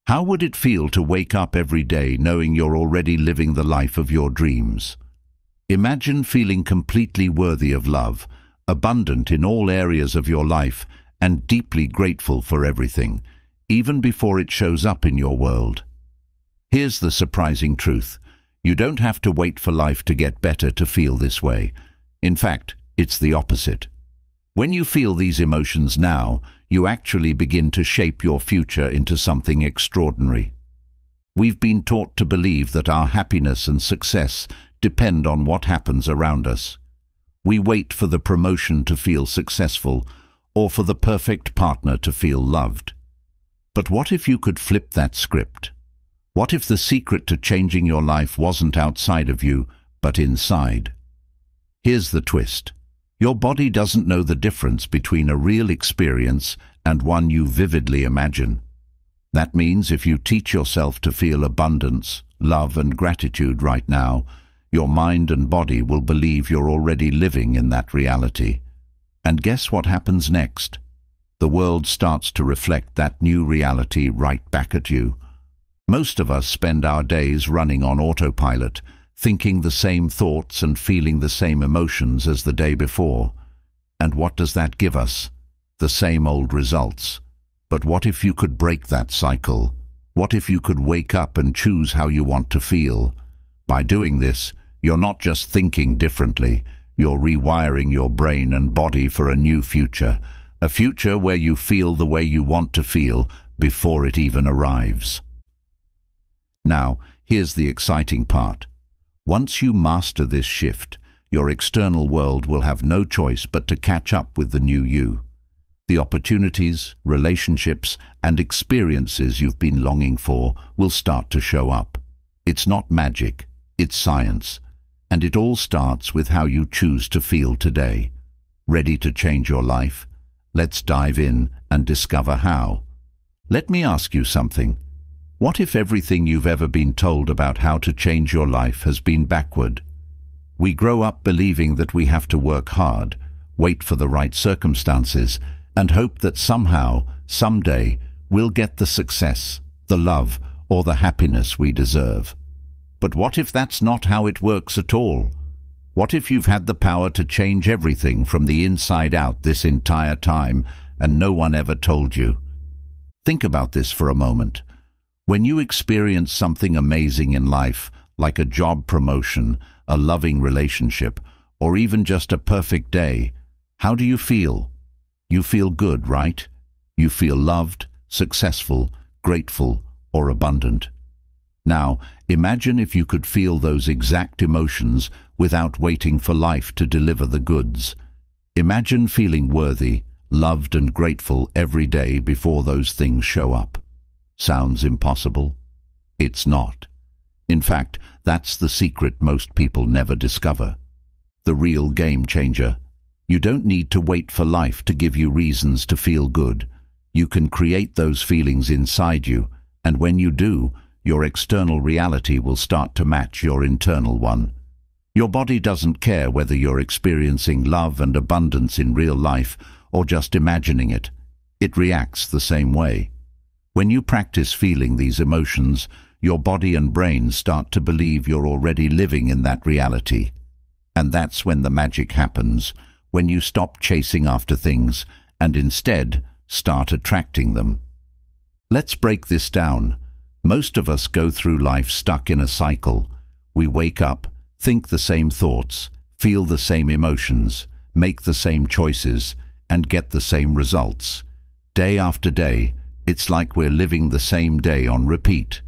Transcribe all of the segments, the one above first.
How would it feel to wake up every day knowing you're already living the life of your dreams? Imagine feeling completely worthy of love, abundant in all areas of your life, and deeply grateful for everything, even before it shows up in your world. Here's the surprising truth. You don't have to wait for life to get better to feel this way. In fact, it's the opposite. When you feel these emotions now, you actually begin to shape your future into something extraordinary. We've been taught to believe that our happiness and success depend on what happens around us. We wait for the promotion to feel successful, or for the perfect partner to feel loved. But what if you could flip that script? What if the secret to changing your life wasn't outside of you, but inside? Here's the twist. Your body doesn't know the difference between a real experience and one you vividly imagine. That means if you teach yourself to feel abundance, love and gratitude right now, your mind and body will believe you're already living in that reality. And guess what happens next? The world starts to reflect that new reality right back at you. Most of us spend our days running on autopilot, thinking the same thoughts and feeling the same emotions as the day before. And what does that give us? The same old results. But what if you could break that cycle? What if you could wake up and choose how you want to feel? By doing this, you're not just thinking differently, you're rewiring your brain and body for a new future. A future where you feel the way you want to feel before it even arrives. Now, here's the exciting part. Once you master this shift, your external world will have no choice but to catch up with the new you. The opportunities, relationships, and experiences you've been longing for will start to show up. It's not magic, it's science. And it all starts with how you choose to feel today. Ready to change your life? Let's dive in and discover how. Let me ask you something. What if everything you've ever been told about how to change your life has been backward? We grow up believing that we have to work hard, wait for the right circumstances, and hope that somehow, someday, we'll get the success, the love, or the happiness we deserve. But what if that's not how it works at all? What if you've had the power to change everything from the inside out this entire time, and no one ever told you? Think about this for a moment. When you experience something amazing in life, like a job promotion, a loving relationship, or even just a perfect day, how do you feel? You feel good, right? You feel loved, successful, grateful, or abundant. Now, imagine if you could feel those exact emotions without waiting for life to deliver the goods. Imagine feeling worthy, loved and grateful every day before those things show up. Sounds impossible? It's not. In fact, that's the secret most people never discover. The real game changer. You don't need to wait for life to give you reasons to feel good. You can create those feelings inside you, and when you do, your external reality will start to match your internal one. Your body doesn't care whether you're experiencing love and abundance in real life or just imagining it. It reacts the same way. When you practice feeling these emotions, your body and brain start to believe you're already living in that reality. And that's when the magic happens, when you stop chasing after things and instead start attracting them. Let's break this down. Most of us go through life stuck in a cycle. We wake up, think the same thoughts, feel the same emotions, make the same choices, and get the same results. Day after day, it's like we're living the same day on repeat.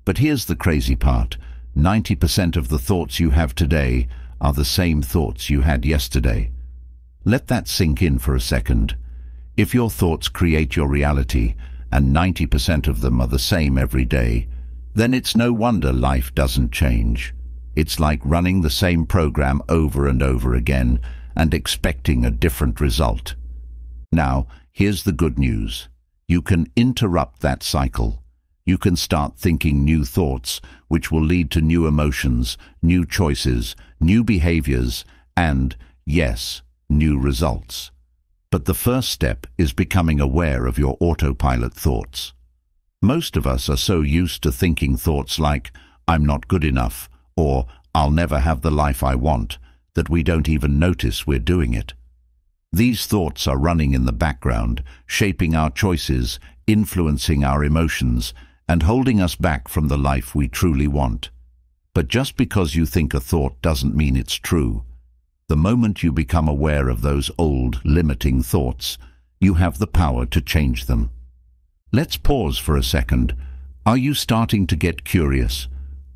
But here's the crazy part. 90% of the thoughts you have today are the same thoughts you had yesterday. Let that sink in for a second. If your thoughts create your reality, and 90% of them are the same every day, then it's no wonder life doesn't change. It's like running the same program over and over again and expecting a different result. Now, here's the good news. You can interrupt that cycle. You can start thinking new thoughts, which will lead to new emotions, new choices, new behaviors, and, yes, new results. But the first step is becoming aware of your autopilot thoughts. Most of us are so used to thinking thoughts like, "I'm not good enough," or "I'll never have the life I want," that we don't even notice we're doing it. These thoughts are running in the background, shaping our choices, influencing our emotions, and holding us back from the life we truly want. But just because you think a thought doesn't mean it's true. The moment you become aware of those old, limiting thoughts, you have the power to change them. Let's pause for a second. Are you starting to get curious?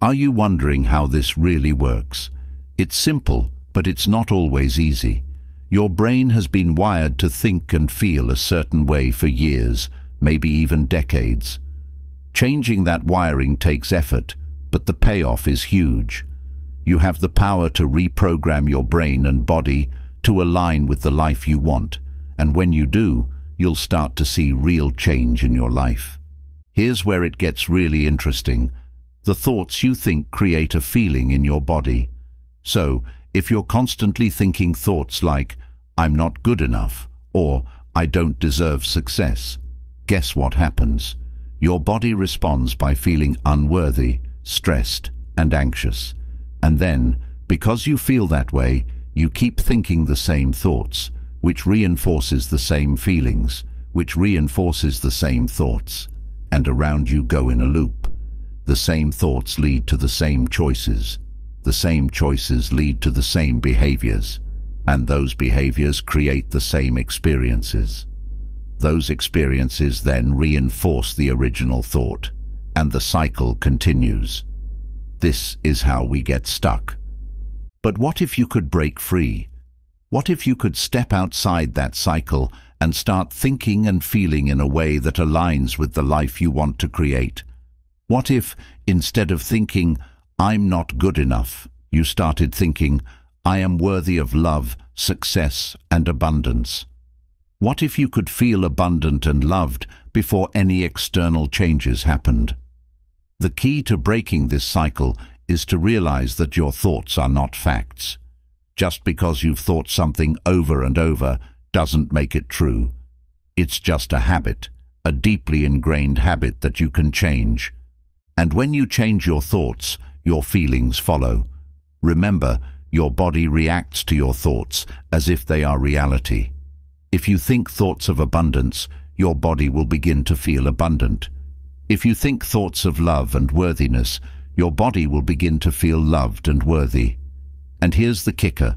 Are you wondering how this really works? It's simple, but it's not always easy. Your brain has been wired to think and feel a certain way for years, maybe even decades. Changing that wiring takes effort, but the payoff is huge. You have the power to reprogram your brain and body to align with the life you want, and when you do, you'll start to see real change in your life. Here's where it gets really interesting. The thoughts you think create a feeling in your body. So, if you're constantly thinking thoughts like, "I'm not good enough," or "I don't deserve success," guess what happens? Your body responds by feeling unworthy, stressed, and anxious. And then, because you feel that way, you keep thinking the same thoughts, which reinforces the same feelings, which reinforces the same thoughts, and around you go in a loop. The same thoughts lead to the same choices. The same choices lead to the same behaviors, and those behaviors create the same experiences. Those experiences then reinforce the original thought, and the cycle continues. This is how we get stuck. But what if you could break free? What if you could step outside that cycle and start thinking and feeling in a way that aligns with the life you want to create? What if, instead of thinking, "I'm not good enough," you started thinking, "I am worthy of love, success, and abundance"? What if you could feel abundant and loved before any external changes happened? The key to breaking this cycle is to realize that your thoughts are not facts. Just because you've thought something over and over doesn't make it true. It's just a habit, a deeply ingrained habit that you can change. And when you change your thoughts, your feelings follow. Remember, your body reacts to your thoughts as if they are reality. If you think thoughts of abundance, your body will begin to feel abundant. If you think thoughts of love and worthiness, your body will begin to feel loved and worthy. And here's the kicker.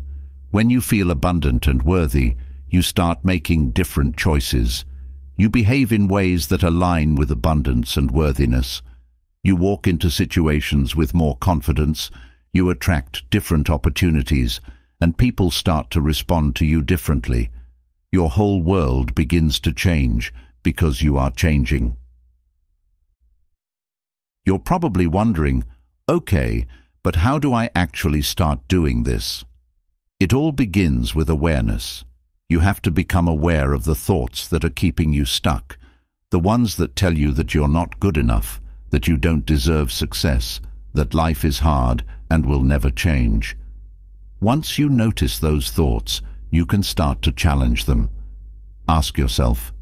When you feel abundant and worthy, you start making different choices. You behave in ways that align with abundance and worthiness. You walk into situations with more confidence, you attract different opportunities, and people start to respond to you differently. Your whole world begins to change because you are changing. You're probably wondering, okay, but how do I actually start doing this? It all begins with awareness. You have to become aware of the thoughts that are keeping you stuck, the ones that tell you that you're not good enough, that you don't deserve success, that life is hard and will never change. Once you notice those thoughts, you can start to challenge them. Ask yourself,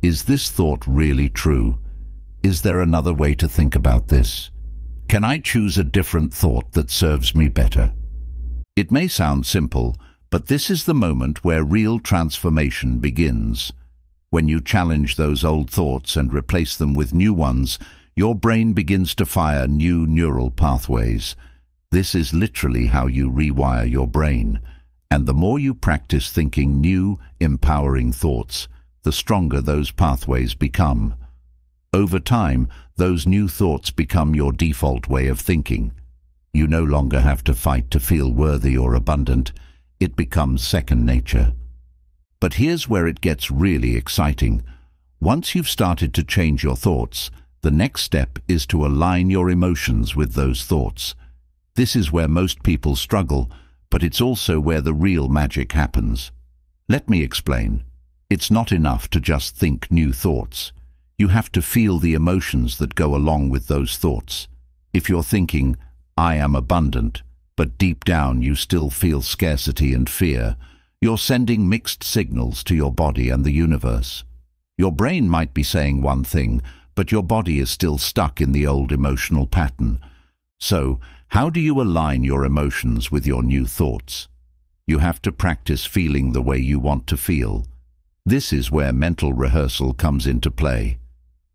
is this thought really true? Is there another way to think about this? Can I choose a different thought that serves me better? It may sound simple, but this is the moment where real transformation begins. When you challenge those old thoughts and replace them with new ones, your brain begins to fire new neural pathways. This is literally how you rewire your brain. And the more you practice thinking new, empowering thoughts, the stronger those pathways become. Over time, those new thoughts become your default way of thinking. You no longer have to fight to feel worthy or abundant. It becomes second nature. But here's where it gets really exciting. Once you've started to change your thoughts, the next step is to align your emotions with those thoughts. This is where most people struggle, but it's also where the real magic happens. Let me explain. It's not enough to just think new thoughts. You have to feel the emotions that go along with those thoughts. If you're thinking, "I am abundant," but deep down you still feel scarcity and fear, you're sending mixed signals to your body and the universe. Your brain might be saying one thing, but your body is still stuck in the old emotional pattern. So, how do you align your emotions with your new thoughts? You have to practice feeling the way you want to feel. This is where mental rehearsal comes into play.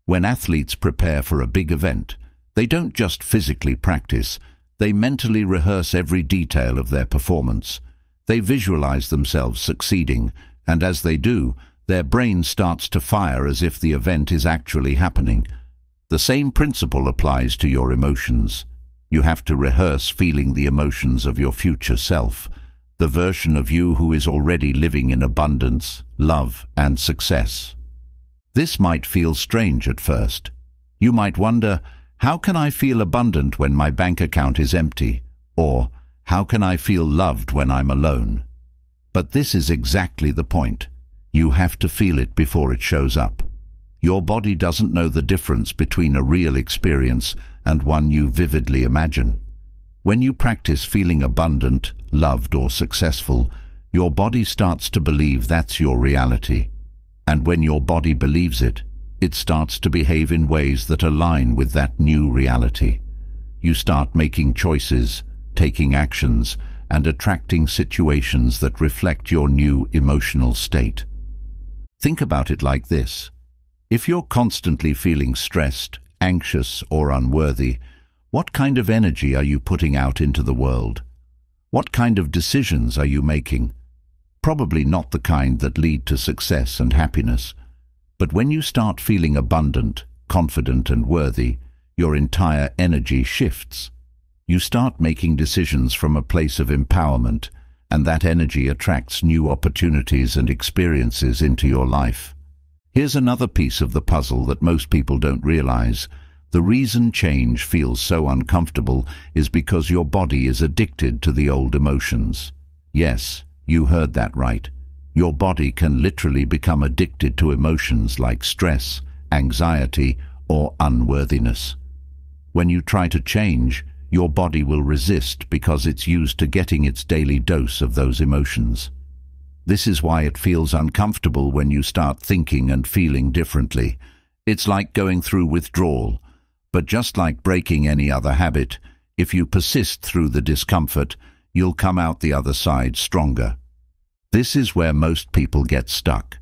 When athletes prepare for a big event, they don't just physically practice, they mentally rehearse every detail of their performance. They visualize themselves succeeding, and as they do, their brain starts to fire as if the event is actually happening. The same principle applies to your emotions. You have to rehearse feeling the emotions of your future self, the version of you who is already living in abundance, love, and success. This might feel strange at first. You might wonder, how can I feel abundant when my bank account is empty? Or, how can I feel loved when I'm alone? But this is exactly the point. You have to feel it before it shows up. Your body doesn't know the difference between a real experience and one you vividly imagine. When you practice feeling abundant, loved, or successful, your body starts to believe that's your reality. And when your body believes it, it starts to behave in ways that align with that new reality. You start making choices, taking actions, and attracting situations that reflect your new emotional state. Think about it like this. If you're constantly feeling stressed, anxious, or unworthy, what kind of energy are you putting out into the world? What kind of decisions are you making? Probably not the kind that lead to success and happiness. But when you start feeling abundant, confident, and worthy, your entire energy shifts. You start making decisions from a place of empowerment, and that energy attracts new opportunities and experiences into your life. Here's another piece of the puzzle that most people don't realize. The reason change feels so uncomfortable is because your body is addicted to the old emotions. Yes, you heard that right. Your body can literally become addicted to emotions like stress, anxiety, or unworthiness. When you try to change, your body will resist because it's used to getting its daily dose of those emotions. This is why it feels uncomfortable when you start thinking and feeling differently. It's like going through withdrawal. But just like breaking any other habit, if you persist through the discomfort, you'll come out the other side stronger. This is where most people get stuck.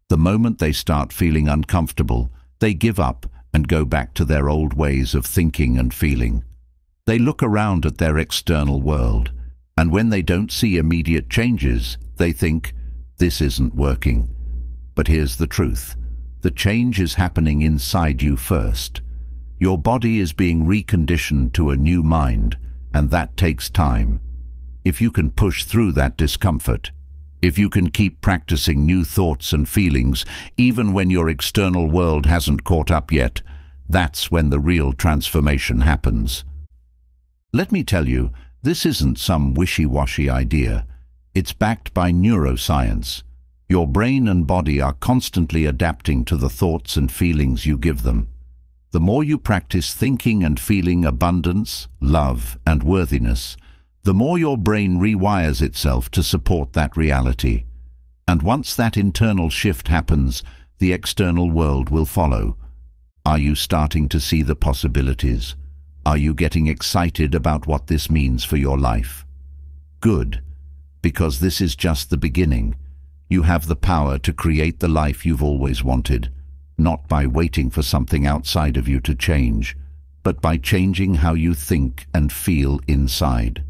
The moment they start feeling uncomfortable, they give up and go back to their old ways of thinking and feeling. They look around at their external world, and when they don't see immediate changes, they think, this isn't working. But here's the truth. The change is happening inside you first. Your body is being reconditioned to a new mind, and that takes time. If you can push through that discomfort, if you can keep practicing new thoughts and feelings, even when your external world hasn't caught up yet, that's when the real transformation happens. Let me tell you, this isn't some wishy-washy idea. It's backed by neuroscience. Your brain and body are constantly adapting to the thoughts and feelings you give them. The more you practice thinking and feeling abundance, love, and worthiness, the more your brain rewires itself to support that reality. And once that internal shift happens, the external world will follow. Are you starting to see the possibilities? Are you getting excited about what this means for your life? Good, because this is just the beginning. You have the power to create the life you've always wanted, not by waiting for something outside of you to change, but by changing how you think and feel inside.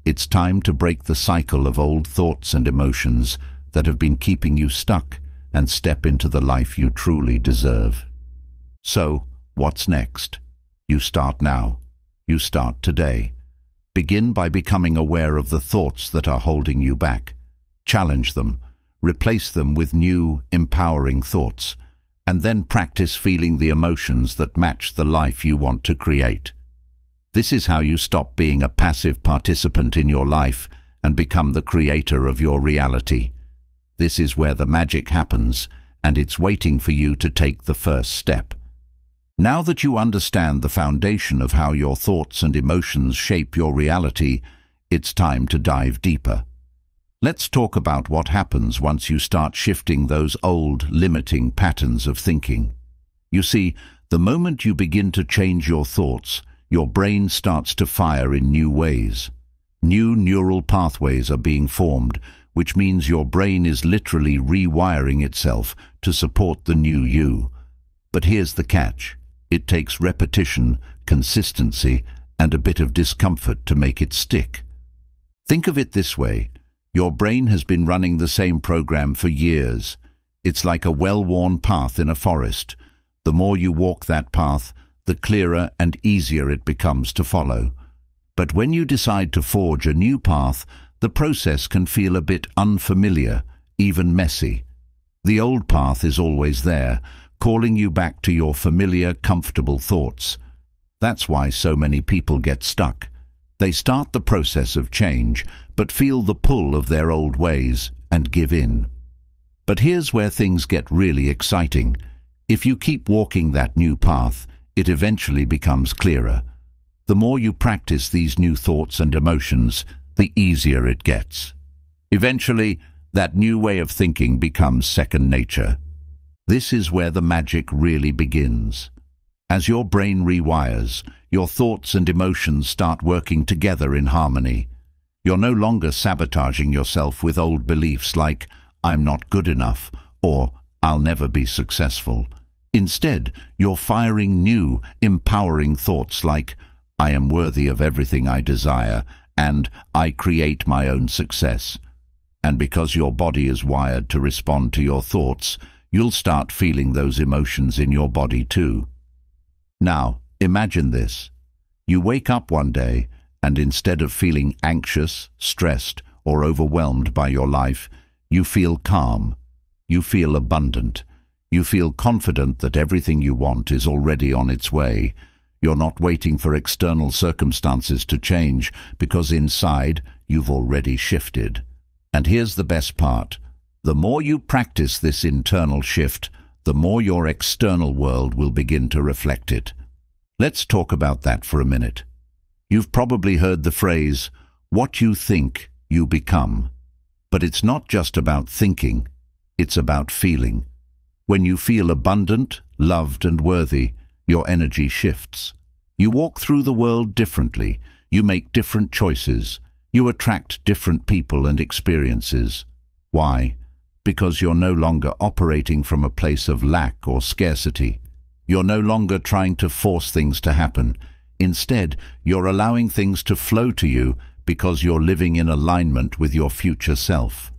It's time to break the cycle of old thoughts and emotions that have been keeping you stuck and step into the life you truly deserve. So, what's next? You start now. You start today. Begin by becoming aware of the thoughts that are holding you back. Challenge them. Replace them with new, empowering thoughts. And then practice feeling the emotions that match the life you want to create. This is how you stop being a passive participant in your life and become the creator of your reality. This is where the magic happens, and it's waiting for you to take the first step. Now that you understand the foundation of how your thoughts and emotions shape your reality, it's time to dive deeper. Let's talk about what happens once you start shifting those old, limiting patterns of thinking. You see, The moment you begin to change your thoughts, your brain starts to fire in new ways. New neural pathways are being formed, which means your brain is literally rewiring itself to support the new you. But here's the catch. It takes repetition, consistency, and a bit of discomfort to make it stick. Think of it this way. Your brain has been running the same program for years. It's like a well-worn path in a forest. The more you walk that path, the clearer and easier it becomes to follow. But when you decide to forge a new path, the process can feel a bit unfamiliar, even messy. The old path is always there, calling you back to your familiar, comfortable thoughts. That's why so many people get stuck. They start the process of change, but feel the pull of their old ways and give in. But here's where things get really exciting. If you keep walking that new path, it eventually becomes clearer. The more you practice these new thoughts and emotions, the easier it gets. Eventually, that new way of thinking becomes second nature. This is where the magic really begins. As your brain rewires, your thoughts and emotions start working together in harmony. You're no longer sabotaging yourself with old beliefs like, "I'm not good enough," or "I'll never be successful." Instead, you're firing new, empowering thoughts like, "I am worthy of everything I desire," and "I create my own success." And because your body is wired to respond to your thoughts, you'll start feeling those emotions in your body too. Now, imagine this. You wake up one day, and instead of feeling anxious, stressed, or overwhelmed by your life, you feel calm. You feel abundant. You feel confident that everything you want is already on its way. You're not waiting for external circumstances to change, because inside, you've already shifted. And here's the best part. The more you practice this internal shift, the more your external world will begin to reflect it. Let's talk about that for a minute. You've probably heard the phrase, "What you think, you become." But it's not just about thinking, it's about feeling. When you feel abundant, loved and worthy, your energy shifts. You walk through the world differently, you make different choices, you attract different people and experiences. Why? Because you're no longer operating from a place of lack or scarcity. You're no longer trying to force things to happen. Instead, you're allowing things to flow to you because you're living in alignment with your future self.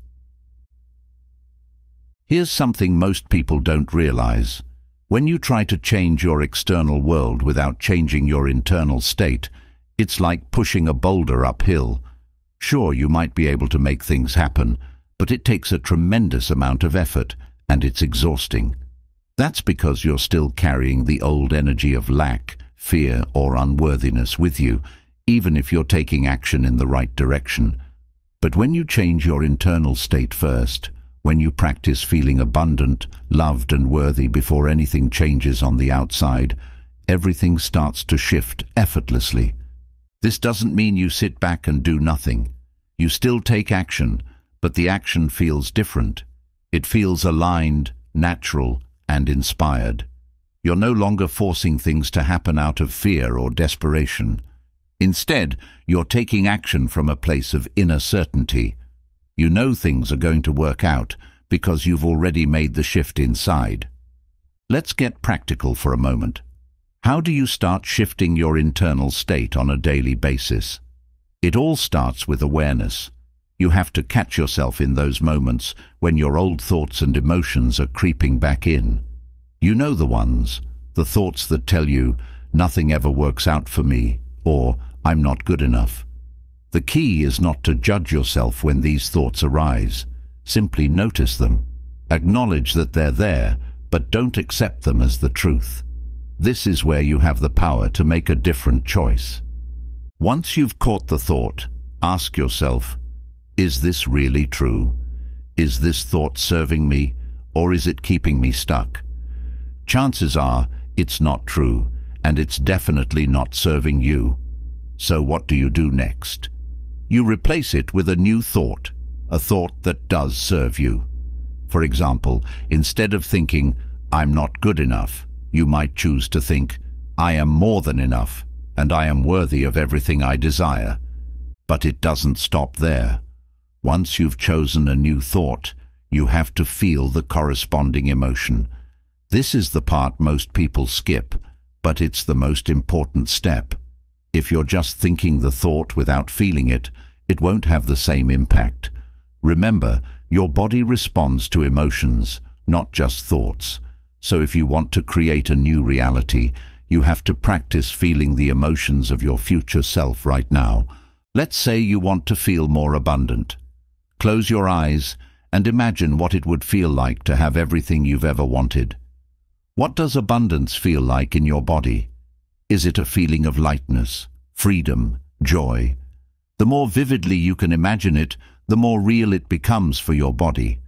Here's something most people don't realize. When you try to change your external world without changing your internal state, it's like pushing a boulder uphill. Sure, you might be able to make things happen, but it takes a tremendous amount of effort, and it's exhausting. That's because you're still carrying the old energy of lack, fear, or unworthiness with you, even if you're taking action in the right direction. But when you change your internal state first, when you practice feeling abundant, loved and worthy before anything changes on the outside, everything starts to shift effortlessly. This doesn't mean you sit back and do nothing. You still take action, but the action feels different. It feels aligned, natural, and inspired. You're no longer forcing things to happen out of fear or desperation. Instead, you're taking action from a place of inner certainty. You know things are going to work out because you've already made the shift inside. Let's get practical for a moment. How do you start shifting your internal state on a daily basis? It all starts with awareness. You have to catch yourself in those moments when your old thoughts and emotions are creeping back in. You know the ones, the thoughts that tell you, "Nothing ever works out for me," or "I'm not good enough." The key is not to judge yourself when these thoughts arise. Simply notice them. Acknowledge that they're there, but don't accept them as the truth. This is where you have the power to make a different choice. Once you've caught the thought, ask yourself, is this really true? Is this thought serving me, or is it keeping me stuck? Chances are it's not true, and it's definitely not serving you. So what do you do next? You replace it with a new thought, a thought that does serve you. For example, instead of thinking, "I'm not good enough," You might choose to think, I am more than enough, and I am worthy of everything I desire. But it doesn't stop there. Once you've chosen a new thought, you have to feel the corresponding emotion. This is the part most people skip, but it's the most important step. If you're just thinking the thought without feeling it, it won't have the same impact. Remember, your body responds to emotions, not just thoughts. So if you want to create a new reality, you have to practice feeling the emotions of your future self right now. Let's say you want to feel more abundant. Close your eyes and imagine what it would feel like to have everything you've ever wanted. What does abundance feel like in your body? Is it a feeling of lightness, freedom, joy? The more vividly you can imagine it, the more real it becomes for your body.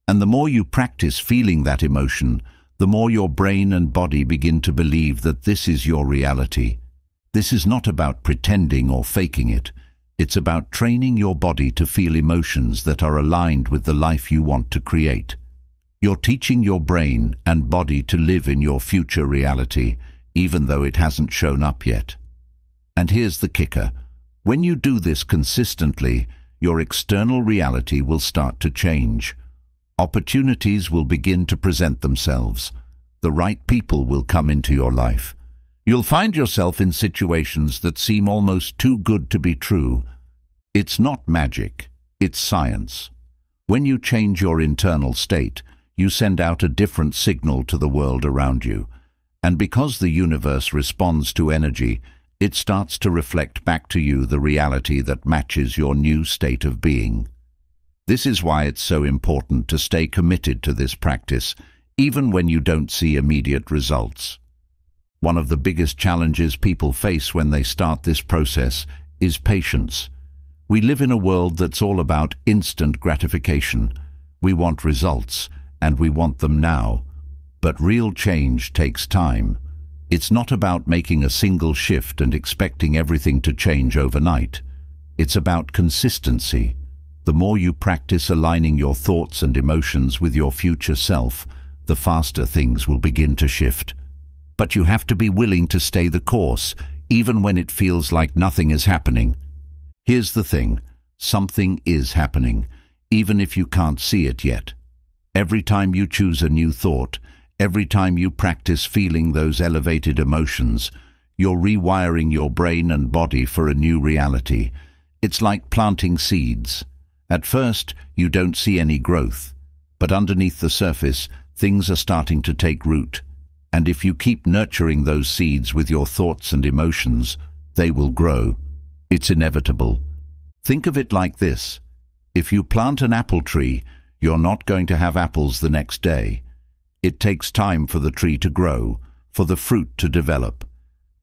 And the more you practice feeling that emotion, the more your brain and body begin to believe that this is your reality. This is not about pretending or faking it. It's about training your body to feel emotions that are aligned with the life you want to create. You're teaching your brain and body to live in your future reality, even though it hasn't shown up yet. And here's the kicker. When you do this consistently, your external reality will start to change. Opportunities will begin to present themselves. The right people will come into your life. You'll find yourself in situations that seem almost too good to be true. It's not magic, it's science. When you change your internal state, you send out a different signal to the world around you. And because the universe responds to energy, it starts to reflect back to you the reality that matches your new state of being. This is why it's so important to stay committed to this practice, even when you don't see immediate results. One of the biggest challenges people face when they start this process is patience. We live in a world that's all about instant gratification. We want results, and we want them now. But real change takes time. It's not about making a single shift and expecting everything to change overnight. It's about consistency. The more you practice aligning your thoughts and emotions with your future self, the faster things will begin to shift. But you have to be willing to stay the course, even when it feels like nothing is happening. Here's the thing, something is happening, even if you can't see it yet. Every time you choose a new thought, every time you practice feeling those elevated emotions, you're rewiring your brain and body for a new reality. It's like planting seeds. At first, you don't see any growth, but underneath the surface, things are starting to take root. And if you keep nurturing those seeds with your thoughts and emotions, they will grow. It's inevitable. Think of it like this. If you plant an apple tree, you're not going to have apples the next day. It takes time for the tree to grow, for the fruit to develop.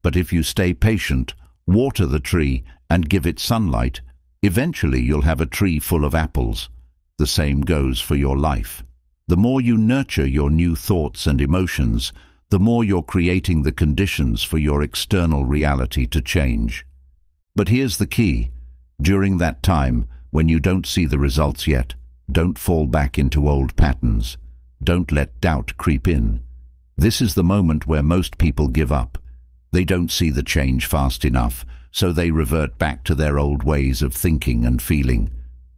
But if you stay patient, water the tree, and give it sunlight, eventually you'll have a tree full of apples. The same goes for your life. The more you nurture your new thoughts and emotions, the more you're creating the conditions for your external reality to change. But here's the key. During that time, when you don't see the results yet, don't fall back into old patterns. Don't let doubt creep in. This is the moment where most people give up. They don't see the change fast enough, so they revert back to their old ways of thinking and feeling.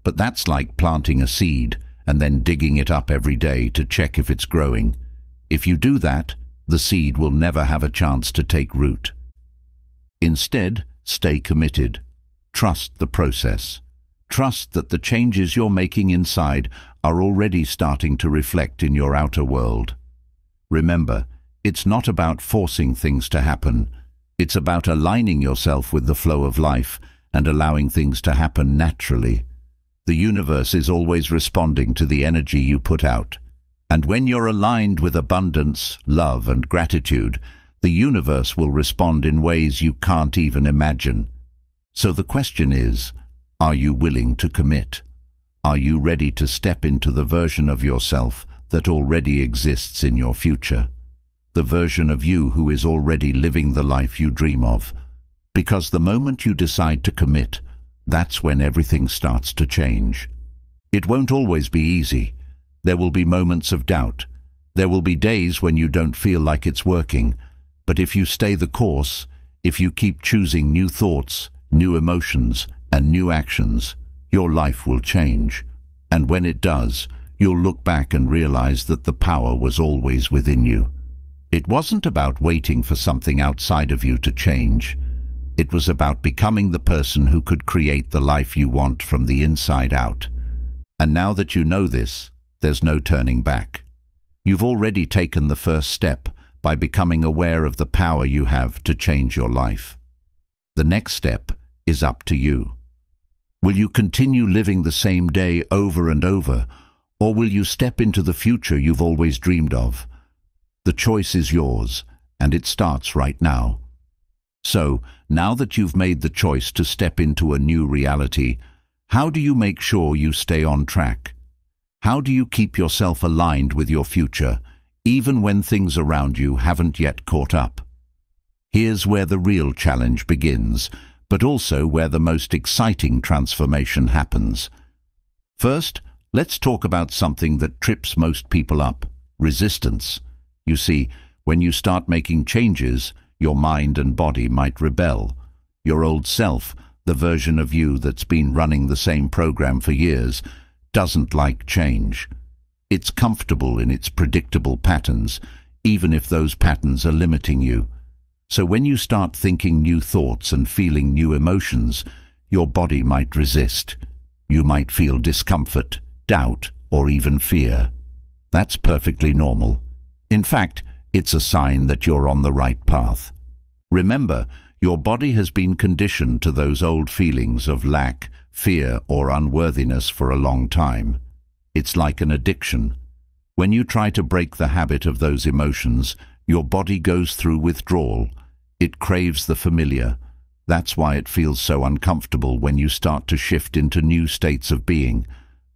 But that's like planting a seed and then digging it up every day to check if it's growing. If you do that, the seed will never have a chance to take root. Instead, stay committed. Trust the process. Trust that the changes you're making inside are already starting to reflect in your outer world. Remember, it's not about forcing things to happen. It's about aligning yourself with the flow of life and allowing things to happen naturally. The universe is always responding to the energy you put out. And when you're aligned with abundance, love, and gratitude, the universe will respond in ways you can't even imagine. So the question is, are you willing to commit? Are you ready to step into the version of yourself that already exists in your future? The version of you who is already living the life you dream of. Because the moment you decide to commit, that's when everything starts to change. It won't always be easy. There will be moments of doubt, There will be days when you don't feel like it's working, but if you stay the course, if you keep choosing new thoughts, new emotions, and new actions, your life will change. And when it does, you'll look back and realize that the power was always within you. It wasn't about waiting for something outside of you to change. It was about becoming the person who could create the life you want from the inside out. And now that you know this, there's no turning back. You've already taken the first step by becoming aware of the power you have to change your life. The next step is up to you. Will you continue living the same day over and over, or will you step into the future you've always dreamed of? The choice is yours, and it starts right now. So, now that you've made the choice to step into a new reality, how do you make sure you stay on track? How do you keep yourself aligned with your future, even when things around you haven't yet caught up? Here's where the real challenge begins, but also where the most exciting transformation happens. First, let's talk about something that trips most people up: resistance. You see, when you start making changes, your mind and body might rebel. Your old self, the version of you that's been running the same program for years, doesn't like change. It's comfortable in its predictable patterns, even if those patterns are limiting you. So when you start thinking new thoughts and feeling new emotions, your body might resist. You might feel discomfort, doubt, or even fear. That's perfectly normal. In fact, it's a sign that you're on the right path. Remember, your body has been conditioned to those old feelings of lack, fear, or unworthiness for a long time. It's like an addiction. When you try to break the habit of those emotions, your body goes through withdrawal. It craves the familiar. That's why it feels so uncomfortable when you start to shift into new states of being.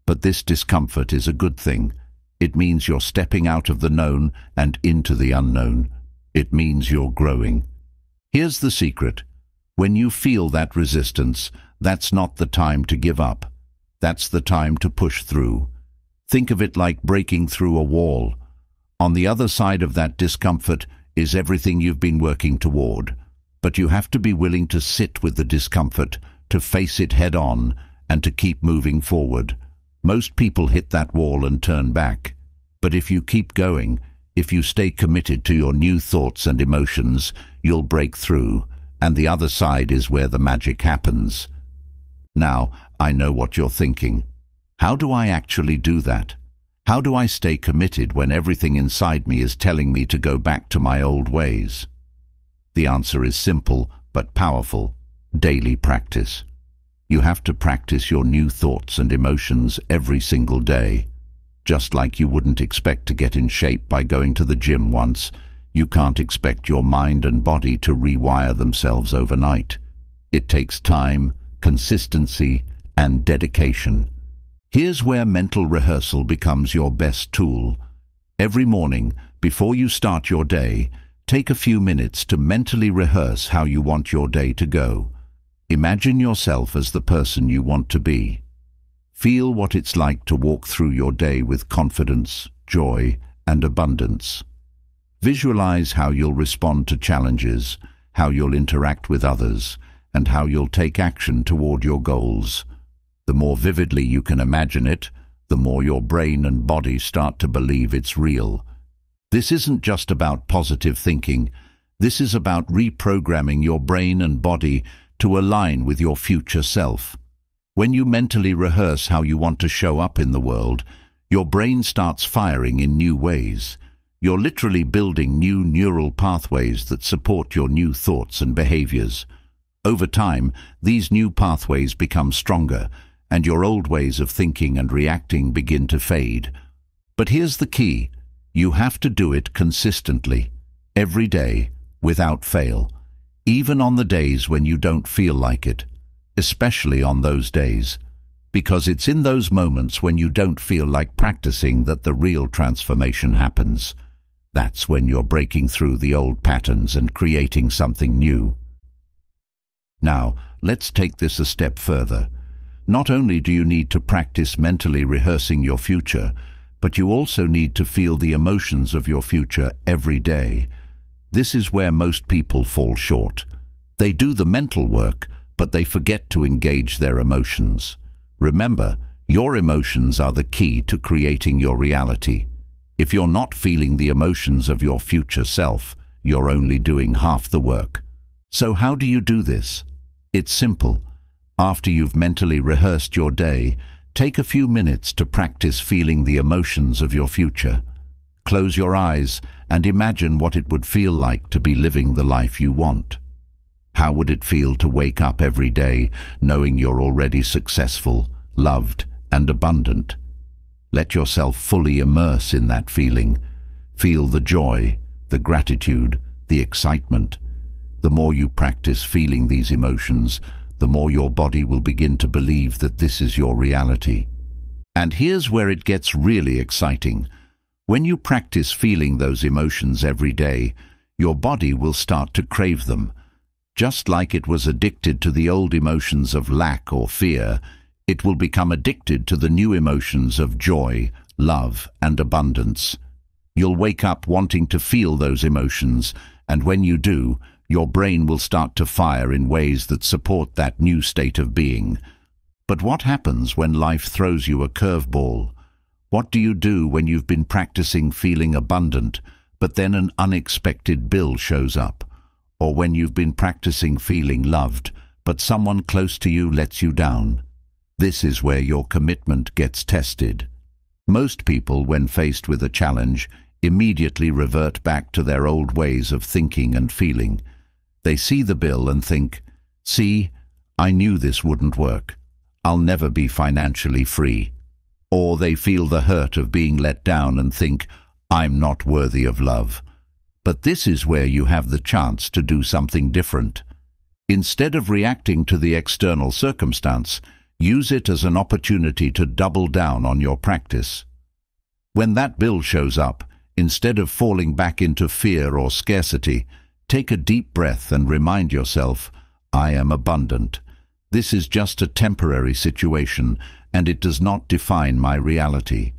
But this discomfort is a good thing. It means you're stepping out of the known and into the unknown. It means you're growing. Here's the secret. When you feel that resistance, that's not the time to give up. That's the time to push through. Think of it like breaking through a wall. On the other side of that discomfort is everything you've been working toward. But you have to be willing to sit with the discomfort, to face it head on, and to keep moving forward. Most people hit that wall and turn back. But if you keep going, if you stay committed to your new thoughts and emotions, you'll break through, and the other side is where the magic happens. Now, I know what you're thinking. How do I actually do that? How do I stay committed when everything inside me is telling me to go back to my old ways? The answer is simple but powerful: daily practice. You have to practice your new thoughts and emotions every single day. Just like you wouldn't expect to get in shape by going to the gym once, you can't expect your mind and body to rewire themselves overnight. It takes time, consistency, and dedication. Here's where mental rehearsal becomes your best tool. Every morning, before you start your day, take a few minutes to mentally rehearse how you want your day to go. Imagine yourself as the person you want to be. Feel what it's like to walk through your day with confidence, joy, and abundance. Visualize how you'll respond to challenges, how you'll interact with others, and how you'll take action toward your goals. The more vividly you can imagine it, the more your brain and body start to believe it's real. This isn't just about positive thinking. This is about reprogramming your brain and body to align with your future self. When you mentally rehearse how you want to show up in the world, your brain starts firing in new ways. You're literally building new neural pathways that support your new thoughts and behaviors. Over time, these new pathways become stronger, and your old ways of thinking and reacting begin to fade. But here's the key. You have to do it consistently, every day, without fail. Even on the days when you don't feel like it, especially on those days, because it's in those moments when you don't feel like practicing that the real transformation happens. That's when you're breaking through the old patterns and creating something new. Now, let's take this a step further. Not only do you need to practice mentally rehearsing your future, but you also need to feel the emotions of your future every day. This is where most people fall short. They do the mental work, but they forget to engage their emotions. Remember, your emotions are the key to creating your reality. If you're not feeling the emotions of your future self, you're only doing half the work. So how do you do this? It's simple. After you've mentally rehearsed your day, take a few minutes to practice feeling the emotions of your future. Close your eyes and imagine what it would feel like to be living the life you want. How would it feel to wake up every day knowing you're already successful, loved, and abundant? Let yourself fully immerse in that feeling. Feel the joy, the gratitude, the excitement. The more you practice feeling these emotions, the more your body will begin to believe that this is your reality. And here's where it gets really exciting. When you practice feeling those emotions every day, your body will start to crave them. Just like it was addicted to the old emotions of lack or fear, it will become addicted to the new emotions of joy, love, and abundance. You'll wake up wanting to feel those emotions, and when you do, your brain will start to fire in ways that support that new state of being. But what happens when life throws you a curveball? What do you do when you've been practicing feeling abundant, but then an unexpected bill shows up? Or when you've been practicing feeling loved, but someone close to you lets you down? This is where your commitment gets tested. Most people, when faced with a challenge, immediately revert back to their old ways of thinking and feeling. They see the bill and think, "See, I knew this wouldn't work. I'll never be financially free." Or they feel the hurt of being let down and think, "I'm not worthy of love." But this is where you have the chance to do something different. Instead of reacting to the external circumstance, use it as an opportunity to double down on your practice. When that bill shows up, instead of falling back into fear or scarcity, take a deep breath and remind yourself, "I am abundant. This is just a temporary situation, and it does not define my reality."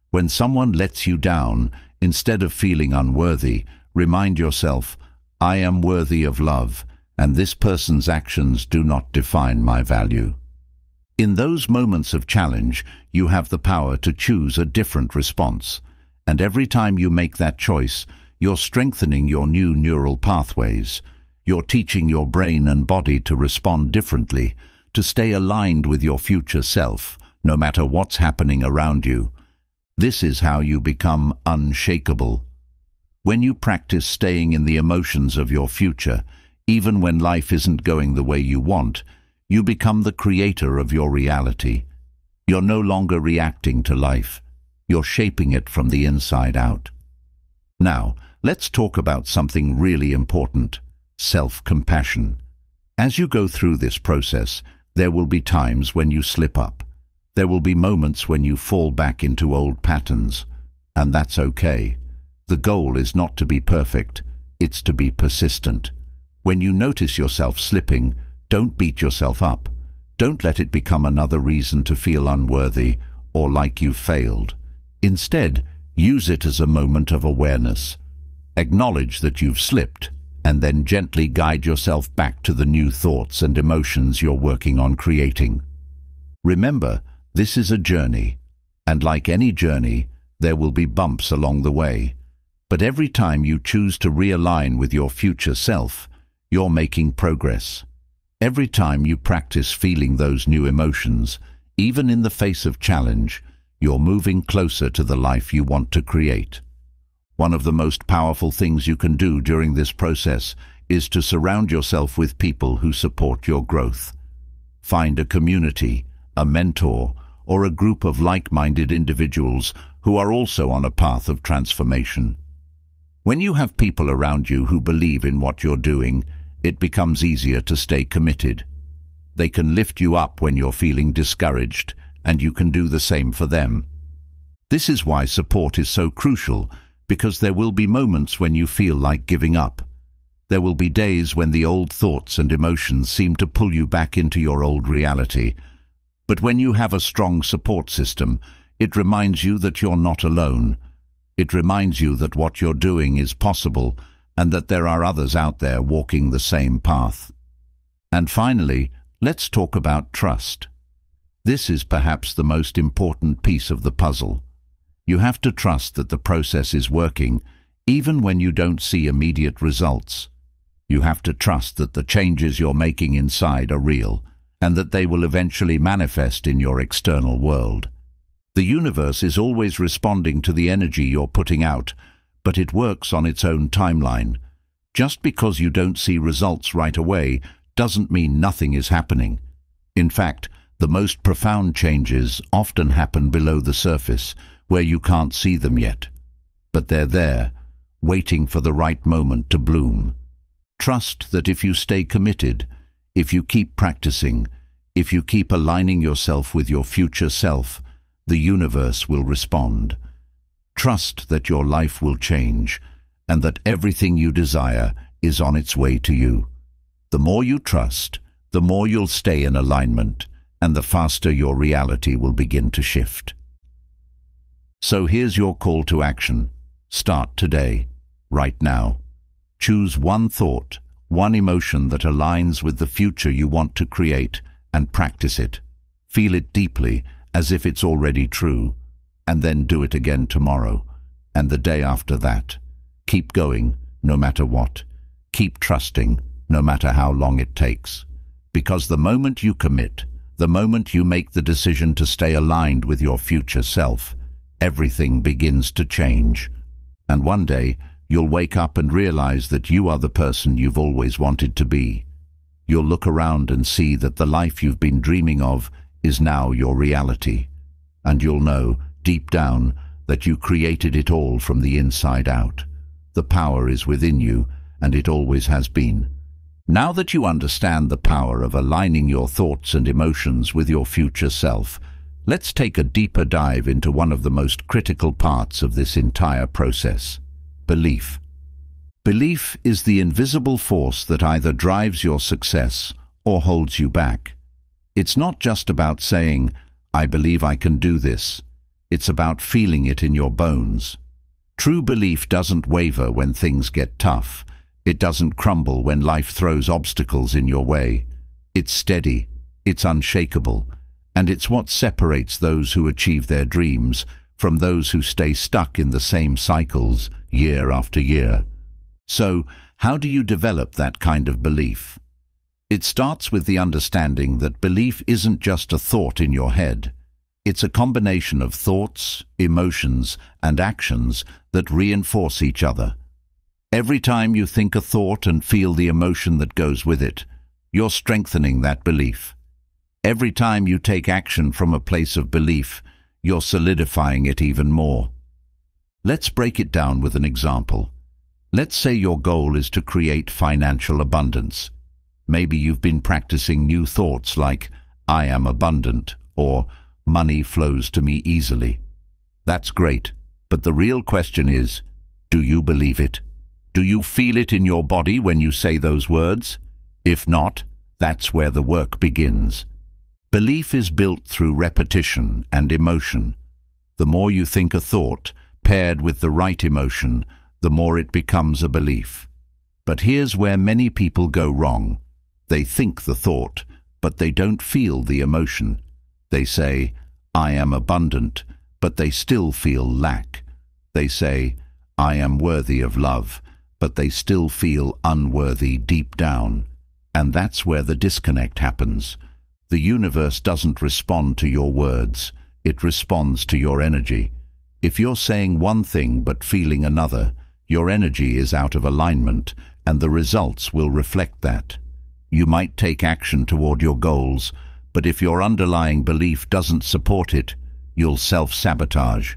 When someone lets you down, instead of feeling unworthy, remind yourself, "I am worthy of love, and this person's actions do not define my value." In those moments of challenge, you have the power to choose a different response. And every time you make that choice, you're strengthening your new neural pathways. You're teaching your brain and body to respond differently, to stay aligned with your future self, no matter what's happening around you. This is how you become unshakable. When you practice staying in the emotions of your future, even when life isn't going the way you want, you become the creator of your reality. You're no longer reacting to life. You're shaping it from the inside out. Now, let's talk about something really important: self-compassion. As you go through this process, there will be times when you slip up. There will be moments when you fall back into old patterns, and that's okay. The goal is not to be perfect, it's to be persistent. When you notice yourself slipping, don't beat yourself up. Don't let it become another reason to feel unworthy or like you've failed. Instead, use it as a moment of awareness. Acknowledge that you've slipped, and then gently guide yourself back to the new thoughts and emotions you're working on creating. Remember, this is a journey, and like any journey, there will be bumps along the way. But every time you choose to realign with your future self, you're making progress. Every time you practice feeling those new emotions, even in the face of challenge, you're moving closer to the life you want to create. One of the most powerful things you can do during this process is to surround yourself with people who support your growth. Find a community, a mentor, or a group of like-minded individuals who are also on a path of transformation. When you have people around you who believe in what you're doing, it becomes easier to stay committed. They can lift you up when you're feeling discouraged, and you can do the same for them. This is why support is so crucial, because there will be moments when you feel like giving up. There will be days when the old thoughts and emotions seem to pull you back into your old reality. But when you have a strong support system, It reminds you that you're not alone. It reminds you that what you're doing is possible and that there are others out there walking the same path. And finally, let's talk about trust. This is perhaps the most important piece of the puzzle. You have to trust that the process is working, even when you don't see immediate results. You have to trust that the changes you're making inside are real, and that they will eventually manifest in your external world. The universe is always responding to the energy you're putting out, but it works on its own timeline. Just because you don't see results right away doesn't mean nothing is happening. In fact, the most profound changes often happen below the surface, where you can't see them yet. But they're there, waiting for the right moment to bloom. Trust that if you stay committed, if you keep practicing, if you keep aligning yourself with your future self, the universe will respond. Trust that your life will change, and that everything you desire is on its way to you. The more you trust, the more you'll stay in alignment, and the faster your reality will begin to shift. So here's your call to action. Start today, right now. Choose one thought, one emotion that aligns with the future you want to create, and practice it. Feel it deeply, as if it's already true, and then do it again tomorrow, and the day after that. Keep going, no matter what. Keep trusting, no matter how long it takes. Because the moment you commit, the moment you make the decision to stay aligned with your future self, everything begins to change. And one day, you'll wake up and realize that you are the person you've always wanted to be. You'll look around and see that the life you've been dreaming of is now your reality. And you'll know, deep down, that you created it all from the inside out. The power is within you, and it always has been. Now that you understand the power of aligning your thoughts and emotions with your future self, let's take a deeper dive into one of the most critical parts of this entire process: belief. Belief is the invisible force that either drives your success or holds you back. It's not just about saying, "I believe I can do this." It's about feeling it in your bones. True belief doesn't waver when things get tough. It doesn't crumble when life throws obstacles in your way. It's steady, it's unshakable, and it's what separates those who achieve their dreams from those who stay stuck in the same cycles year after year. So, how do you develop that kind of belief? It starts with the understanding that belief isn't just a thought in your head. It's a combination of thoughts, emotions, and actions that reinforce each other. Every time you think a thought and feel the emotion that goes with it, you're strengthening that belief. Every time you take action from a place of belief, you're solidifying it even more. Let's break it down with an example. Let's say your goal is to create financial abundance. Maybe you've been practicing new thoughts like, "I am abundant," or "money flows to me easily." That's great, but the real question is, do you believe it? Do you feel it in your body when you say those words? If not, that's where the work begins. Belief is built through repetition and emotion. The more you think a thought, paired with the right emotion, the more it becomes a belief. But here's where many people go wrong. They think the thought, but they don't feel the emotion. They say, "I am abundant," but they still feel lack. They say, "I am worthy of love," but they still feel unworthy deep down. And that's where the disconnect happens. The universe doesn't respond to your words. It responds to your energy. If you're saying one thing but feeling another, your energy is out of alignment, and the results will reflect that. You might take action toward your goals, but if your underlying belief doesn't support it, you'll self-sabotage.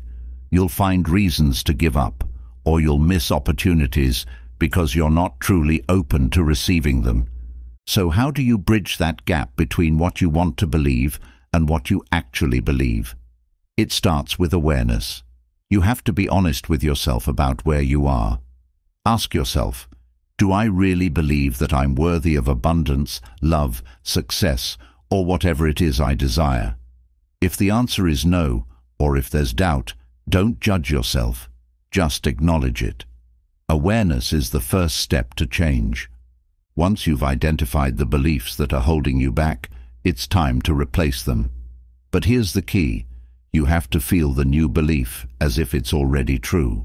You'll find reasons to give up, or you'll miss opportunities because you're not truly open to receiving them. So how do you bridge that gap between what you want to believe and what you actually believe? It starts with awareness. You have to be honest with yourself about where you are. Ask yourself, do I really believe that I'm worthy of abundance, love, success, or whatever it is I desire? If the answer is no, Or if there's doubt, don't judge yourself. Just acknowledge it. Awareness is the first step to change. Once you've identified the beliefs that are holding you back, it's time to replace them. But here's the key. You have to feel the new belief as if it's already true.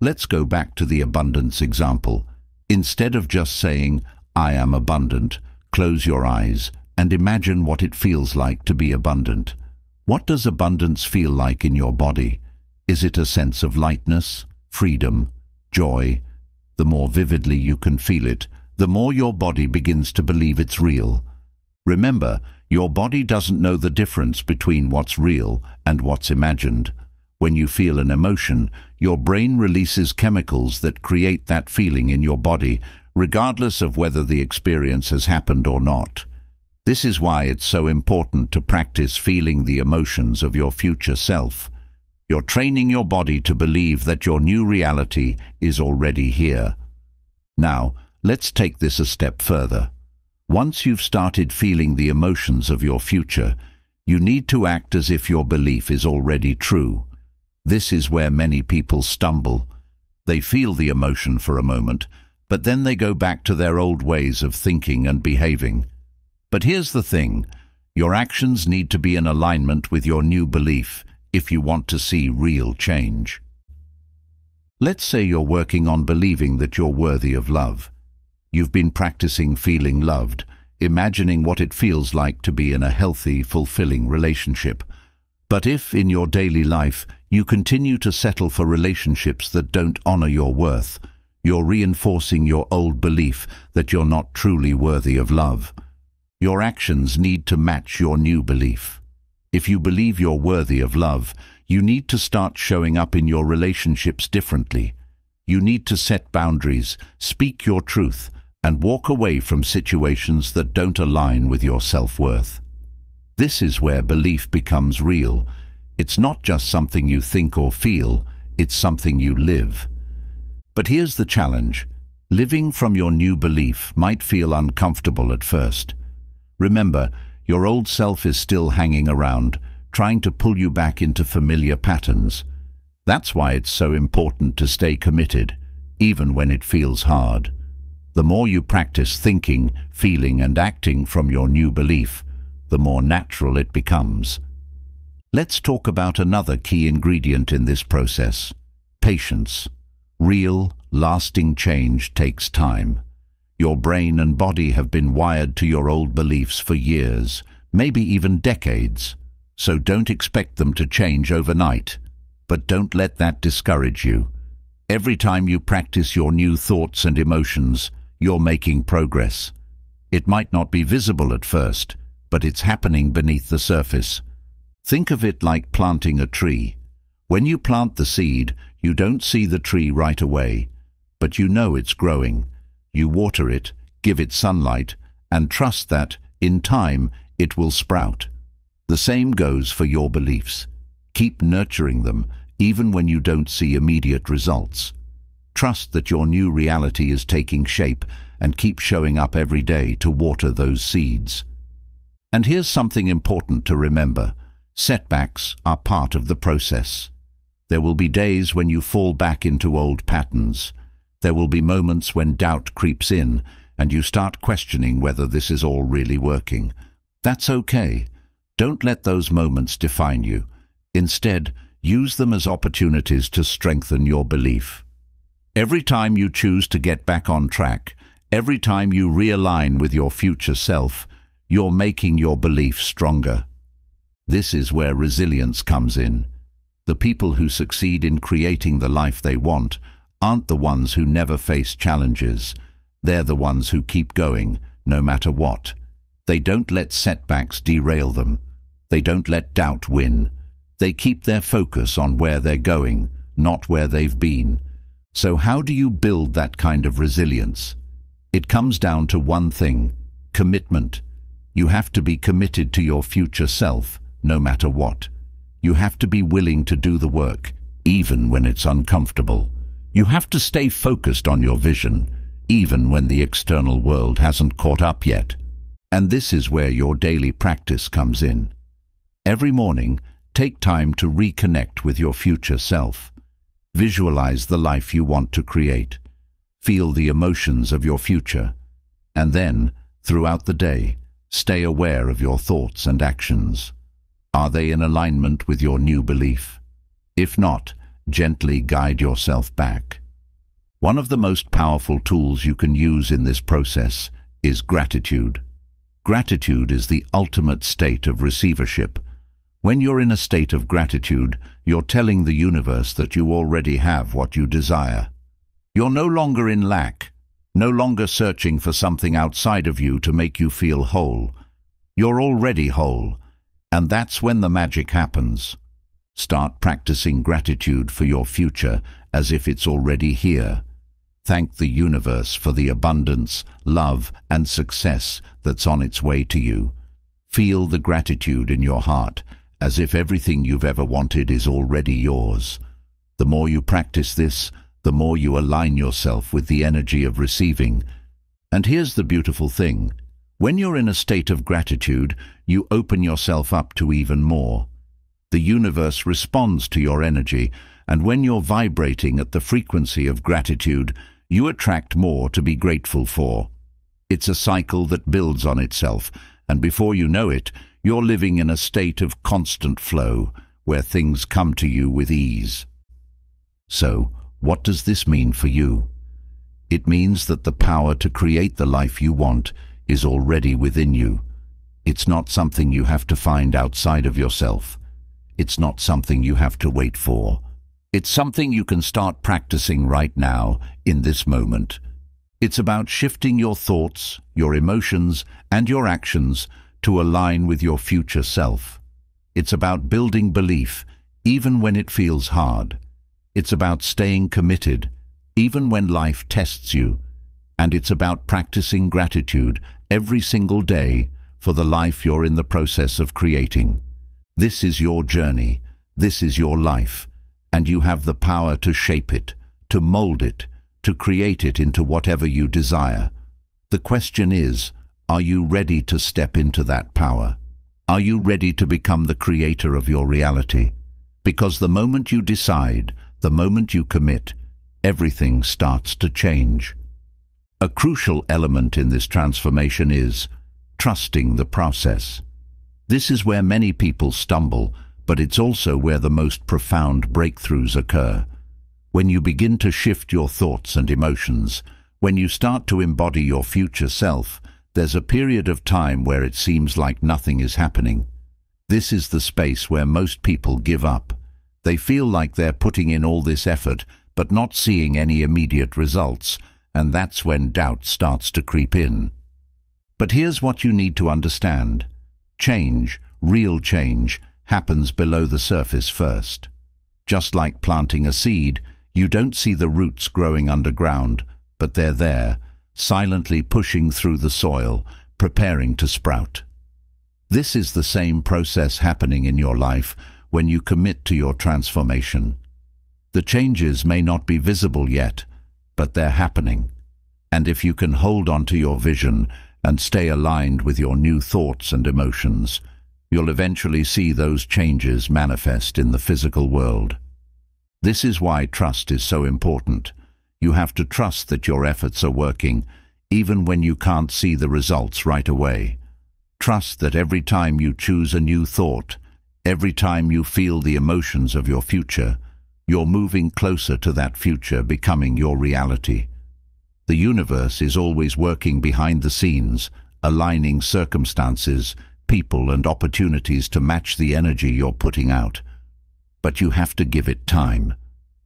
Let's go back to the abundance example. Instead of just saying, "I am abundant," close your eyes and imagine what it feels like to be abundant. What does abundance feel like in your body? Is it a sense of lightness, freedom, joy? The more vividly you can feel it, the more your body begins to believe it's real. Remember, your body doesn't know the difference between what's real and what's imagined. When you feel an emotion, your brain releases chemicals that create that feeling in your body, regardless of whether the experience has happened or not. This is why it's so important to practice feeling the emotions of your future self. You're training your body to believe that your new reality is already here. Now, let's take this a step further. Once you've started feeling the emotions of your future, you need to act as if your belief is already true. This is where many people stumble. They feel the emotion for a moment, but then they go back to their old ways of thinking and behaving. But here's the thing. Your actions need to be in alignment with your new belief if you want to see real change. Let's say you're working on believing that you're worthy of love. You've been practicing feeling loved, imagining what it feels like to be in a healthy, fulfilling relationship. But if, in your daily life, you continue to settle for relationships that don't honor your worth, you're reinforcing your old belief that you're not truly worthy of love. Your actions need to match your new belief. If you believe you're worthy of love, you need to start showing up in your relationships differently. You need to set boundaries, speak your truth, and walk away from situations that don't align with your self-worth. This is where belief becomes real. It's not just something you think or feel, it's something you live. But here's the challenge. Living from your new belief might feel uncomfortable at first. Remember, your old self is still hanging around, trying to pull you back into familiar patterns. That's why it's so important to stay committed, even when it feels hard. The more you practice thinking, feeling, and acting from your new belief, the more natural it becomes. Let's talk about another key ingredient in this process: patience. Real, lasting change takes time. Your brain and body have been wired to your old beliefs for years, maybe even decades. So don't expect them to change overnight. But don't let that discourage you. Every time you practice your new thoughts and emotions, you're making progress. It might not be visible at first, but it's happening beneath the surface. Think of it like planting a tree. When you plant the seed, you don't see the tree right away, but you know it's growing. You water it, give it sunlight, and trust that, in time, it will sprout. The same goes for your beliefs. Keep nurturing them, even when you don't see immediate results. Trust that your new reality is taking shape and keep showing up every day to water those seeds. And here's something important to remember. Setbacks are part of the process. There will be days when you fall back into old patterns. There will be moments when doubt creeps in and you start questioning whether this is all really working. That's okay. Don't let those moments define you. Instead, use them as opportunities to strengthen your belief. Every time you choose to get back on track, every time you realign with your future self, you're making your belief stronger. This is where resilience comes in. The people who succeed in creating the life they want aren't the ones who never face challenges. They're the ones who keep going, no matter what. They don't let setbacks derail them. They don't let doubt win. They keep their focus on where they're going, not where they've been. So how do you build that kind of resilience? It comes down to one thing: commitment. You have to be committed to your future self, no matter what. You have to be willing to do the work, even when it's uncomfortable. You have to stay focused on your vision, even when the external world hasn't caught up yet. And this is where your daily practice comes in. Every morning, Take time to reconnect with your future self. Visualize the life you want to create. Feel the emotions of your future. And then, throughout the day, stay aware of your thoughts and actions. Are they in alignment with your new belief? If not, gently guide yourself back. One of the most powerful tools you can use in this process is gratitude. Gratitude is the ultimate state of receivership. When you're in a state of gratitude, you're telling the universe that you already have what you desire. You're no longer in lack, no longer searching for something outside of you to make you feel whole. You're already whole, and that's when the magic happens. Start practicing gratitude for your future as if it's already here. Thank the universe for the abundance, love, and success that's on its way to you. Feel the gratitude in your heart, as if everything you've ever wanted is already yours. The more you practice this, the more you align yourself with the energy of receiving. And here's the beautiful thing. When you're in a state of gratitude, you open yourself up to even more. The universe responds to your energy, and when you're vibrating at the frequency of gratitude, you attract more to be grateful for. It's a cycle that builds on itself, and before you know it, you're living in a state of constant flow, where things come to you with ease. So, what does this mean for you? It means that the power to create the life you want is already within you. It's not something you have to find outside of yourself. It's not something you have to wait for. It's something you can start practicing right now, in this moment. It's about shifting your thoughts, your emotions, and your actions to align with your future self. It's about building belief, even when it feels hard. It's about staying committed, even when life tests you. And it's about practicing gratitude every single day for the life you're in the process of creating. This is your journey, this is your life, and you have the power to shape it, to mold it, to create it into whatever you desire. The question is, are you ready to step into that power? Are you ready to become the creator of your reality? Because the moment you decide, the moment you commit, everything starts to change. A crucial element in this transformation is trusting the process. This is where many people stumble, but it's also where the most profound breakthroughs occur. When you begin to shift your thoughts and emotions, when you start to embody your future self, there's a period of time where it seems like nothing is happening. This is the space where most people give up. They feel like they're putting in all this effort, but not seeing any immediate results, and that's when doubt starts to creep in. But here's what you need to understand. Change, real change, happens below the surface first. Just like planting a seed, you don't see the roots growing underground, but they're there, silently pushing through the soil, preparing to sprout. This is the same process happening in your life when you commit to your transformation. The changes may not be visible yet, but they're happening. And if you can hold on to your vision and stay aligned with your new thoughts and emotions, you'll eventually see those changes manifest in the physical world. This is why trust is so important. You have to trust that your efforts are working, even when you can't see the results right away. Trust that every time you choose a new thought, every time you feel the emotions of your future, you're moving closer to that future becoming your reality. The universe is always working behind the scenes, aligning circumstances, people, and opportunities to match the energy you're putting out. But you have to give it time.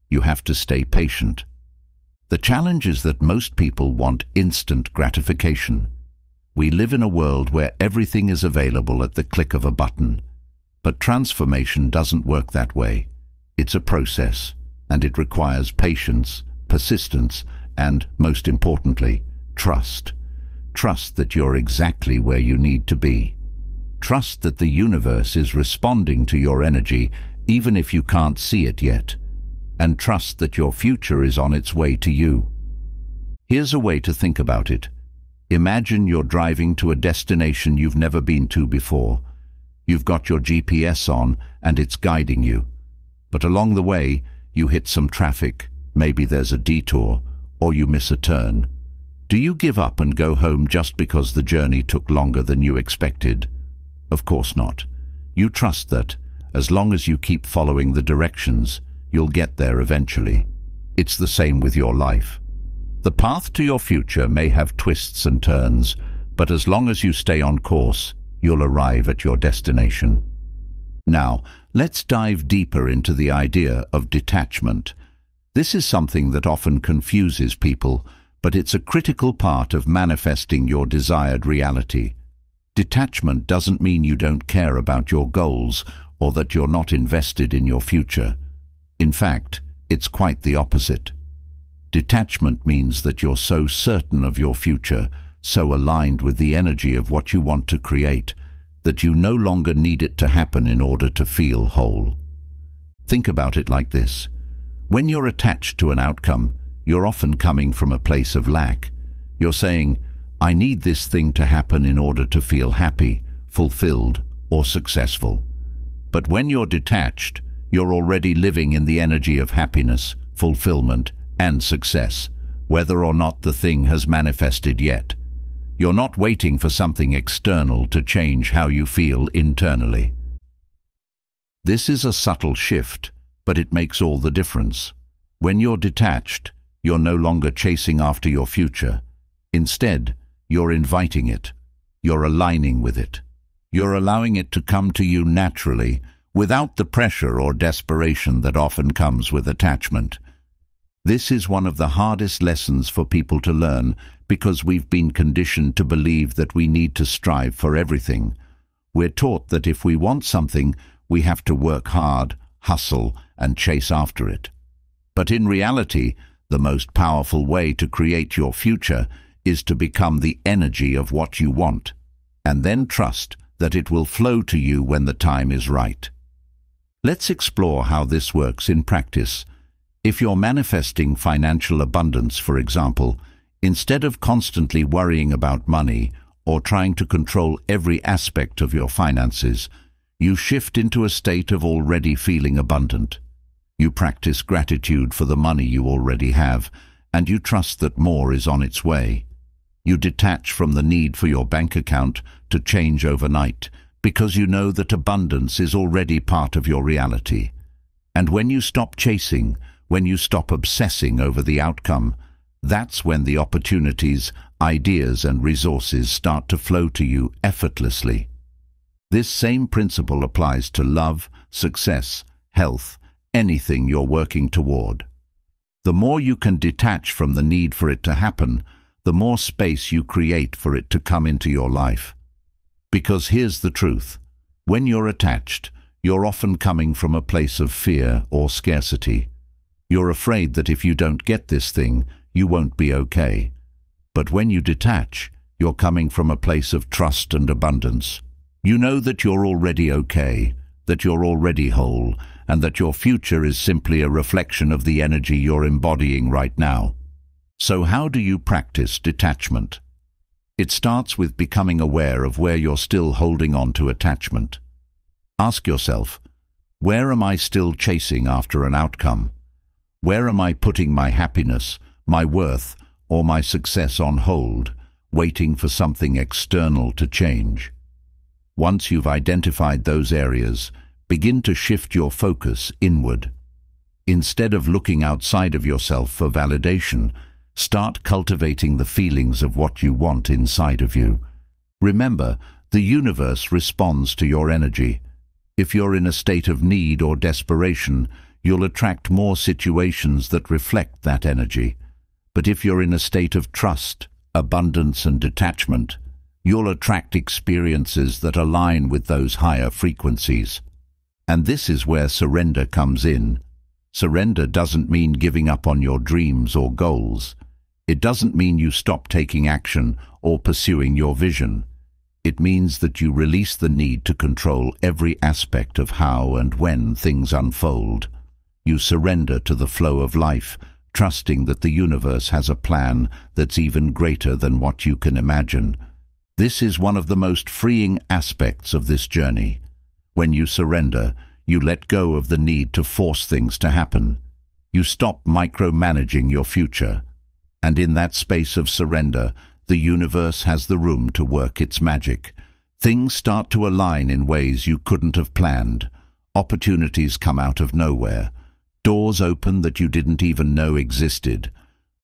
You have to stay patient. The challenge is that most people want instant gratification. We live in a world where everything is available at the click of a button. But transformation doesn't work that way. It's a process, and it requires patience, persistence, and, most importantly, trust. Trust that you're exactly where you need to be. Trust that the universe is responding to your energy, even if you can't see it yet. And trust that your future is on its way to you. Here's a way to think about it. Imagine you're driving to a destination you've never been to before. You've got your GPS on and it's guiding you. But along the way, you hit some traffic, maybe there's a detour, or you miss a turn. Do you give up and go home just because the journey took longer than you expected? Of course not. You trust that, as long as you keep following the directions, you'll get there eventually. It's the same with your life. The path to your future may have twists and turns, but as long as you stay on course, you'll arrive at your destination. Now, let's dive deeper into the idea of detachment. This is something that often confuses people, but it's a critical part of manifesting your desired reality. Detachment doesn't mean you don't care about your goals or that you're not invested in your future. In fact, it's quite the opposite. Detachment means that you're so certain of your future, so aligned with the energy of what you want to create, that you no longer need it to happen in order to feel whole. Think about it like this. When you're attached to an outcome, you're often coming from a place of lack. You're saying, I need this thing to happen in order to feel happy, fulfilled, or successful. But when you're detached, you're already living in the energy of happiness, fulfillment, and success, whether or not the thing has manifested yet. You're not waiting for something external to change how you feel internally. This is a subtle shift, but it makes all the difference. When you're detached, you're no longer chasing after your future. Instead, you're inviting it. You're aligning with it. You're allowing it to come to you naturally, without the pressure or desperation that often comes with attachment. This is one of the hardest lessons for people to learn because we've been conditioned to believe that we need to strive for everything. We're taught that if we want something, we have to work hard, hustle, and chase after it. But in reality, the most powerful way to create your future is to become the energy of what you want, and then trust that it will flow to you when the time is right. Let's explore how this works in practice. If you're manifesting financial abundance, for example, instead of constantly worrying about money or trying to control every aspect of your finances, you shift into a state of already feeling abundant. You practice gratitude for the money you already have, and you trust that more is on its way. You detach from the need for your bank account to change overnight, because you know that abundance is already part of your reality. And when you stop chasing, when you stop obsessing over the outcome, that's when the opportunities, ideas, and resources start to flow to you effortlessly. This same principle applies to love, success, health, anything you're working toward. The more you can detach from the need for it to happen, the more space you create for it to come into your life. Because here's the truth. When you're attached, you're often coming from a place of fear or scarcity. You're afraid that if you don't get this thing, you won't be okay. But when you detach, you're coming from a place of trust and abundance. You know that you're already okay, that you're already whole, and that your future is simply a reflection of the energy you're embodying right now. So how do you practice detachment? It starts with becoming aware of where you're still holding on to attachment. Ask yourself, where am I still chasing after an outcome? Where am I putting my happiness, my worth, or my success on hold, waiting for something external to change? Once you've identified those areas, begin to shift your focus inward. Instead of looking outside of yourself for validation, start cultivating the feelings of what you want inside of you. Remember, the universe responds to your energy. If you're in a state of need or desperation, you'll attract more situations that reflect that energy. But if you're in a state of trust, abundance, and detachment, you'll attract experiences that align with those higher frequencies. And this is where surrender comes in. Surrender doesn't mean giving up on your dreams or goals. It doesn't mean you stop taking action or pursuing your vision. It means that you release the need to control every aspect of how and when things unfold. You surrender to the flow of life, trusting that the universe has a plan that's even greater than what you can imagine. This is one of the most freeing aspects of this journey. When you surrender, you let go of the need to force things to happen. You stop micromanaging your future. And in that space of surrender, the universe has the room to work its magic. Things start to align in ways you couldn't have planned. Opportunities come out of nowhere. Doors open that you didn't even know existed.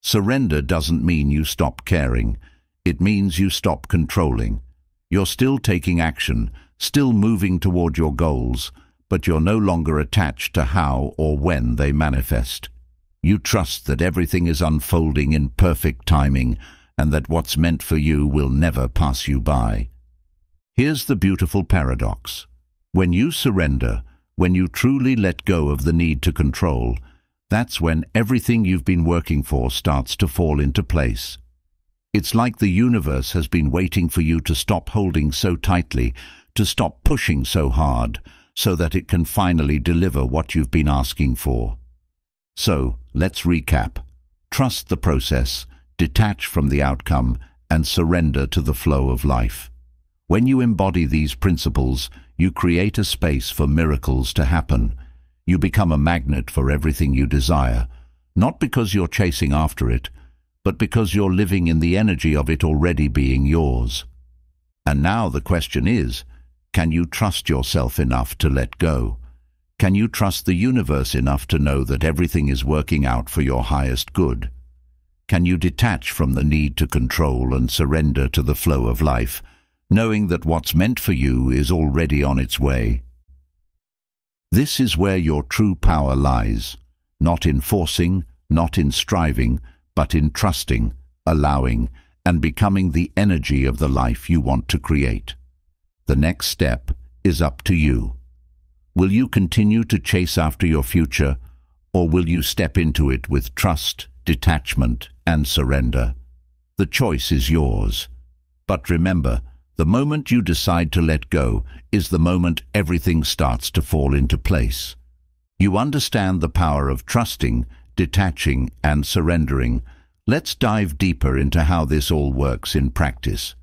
Surrender doesn't mean you stop caring. It means you stop controlling. You're still taking action, still moving toward your goals, but you're no longer attached to how or when they manifest. You trust that everything is unfolding in perfect timing and that what's meant for you will never pass you by. Here's the beautiful paradox. When you surrender, when you truly let go of the need to control, that's when everything you've been working for starts to fall into place. It's like the universe has been waiting for you to stop holding so tightly, to stop pushing so hard, so that it can finally deliver what you've been asking for. So, let's recap. Trust the process, detach from the outcome, and surrender to the flow of life. When you embody these principles, you create a space for miracles to happen. You become a magnet for everything you desire, not because you're chasing after it, but because you're living in the energy of it already being yours. And now the question is, can you trust yourself enough to let go? Can you trust the universe enough to know that everything is working out for your highest good? Can you detach from the need to control and surrender to the flow of life, knowing that what's meant for you is already on its way? This is where your true power lies, not in forcing, not in striving, but in trusting, allowing, and becoming the energy of the life you want to create. The next step is up to you. Will you continue to chase after your future, or will you step into it with trust, detachment, and surrender? The choice is yours. But remember, the moment you decide to let go is the moment everything starts to fall into place. You understand the power of trusting, detaching, and surrendering. Let's dive deeper into how this all works in practice.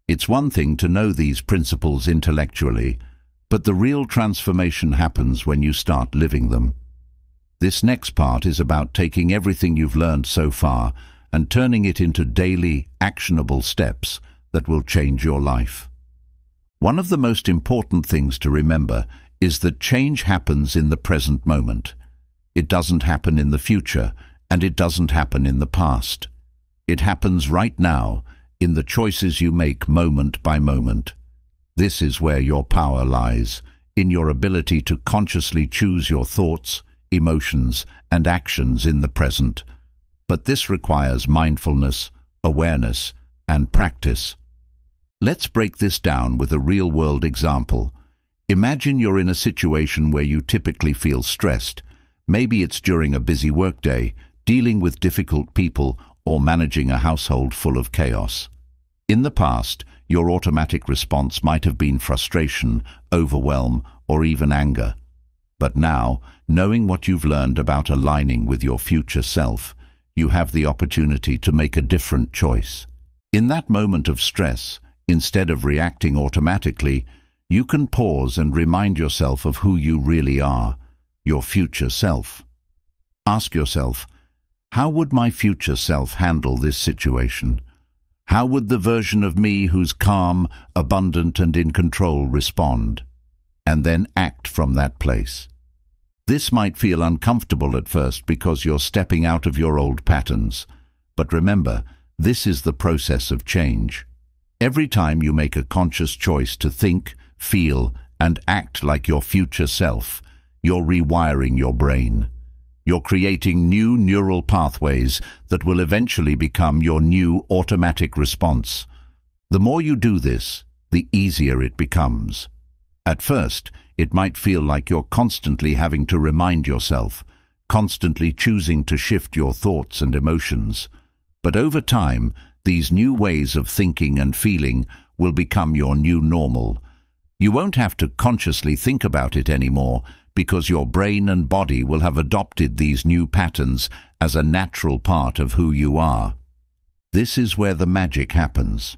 It's one thing to know these principles intellectually, but the real transformation happens when you start living them. This next part is about taking everything you've learned so far and turning it into daily, actionable steps that will change your life. One of the most important things to remember is that change happens in the present moment. It doesn't happen in the future, and it doesn't happen in the past. It happens right now, in the choices you make moment by moment. This is where your power lies, in your ability to consciously choose your thoughts, emotions, and actions in the present. But this requires mindfulness, awareness, and practice. Let's break this down with a real-world example. Imagine you're in a situation where you typically feel stressed. Maybe it's during a busy workday, dealing with difficult people, or managing a household full of chaos. In the past, your automatic response might have been frustration, overwhelm, or even anger. But now, knowing what you've learned about aligning with your future self, you have the opportunity to make a different choice. In that moment of stress, instead of reacting automatically, you can pause and remind yourself of who you really are, your future self. Ask yourself, how would my future self handle this situation? How would the version of me who's calm, abundant, and in control respond? And then act from that place. This might feel uncomfortable at first because you're stepping out of your old patterns. But remember, this is the process of change. Every time you make a conscious choice to think, feel, and act like your future self, you're rewiring your brain. You're creating new neural pathways that will eventually become your new automatic response. The more you do this, the easier it becomes. At first, it might feel like you're constantly having to remind yourself, constantly choosing to shift your thoughts and emotions. But over time, these new ways of thinking and feeling will become your new normal. You won't have to consciously think about it anymore, because your brain and body will have adopted these new patterns as a natural part of who you are. This is where the magic happens.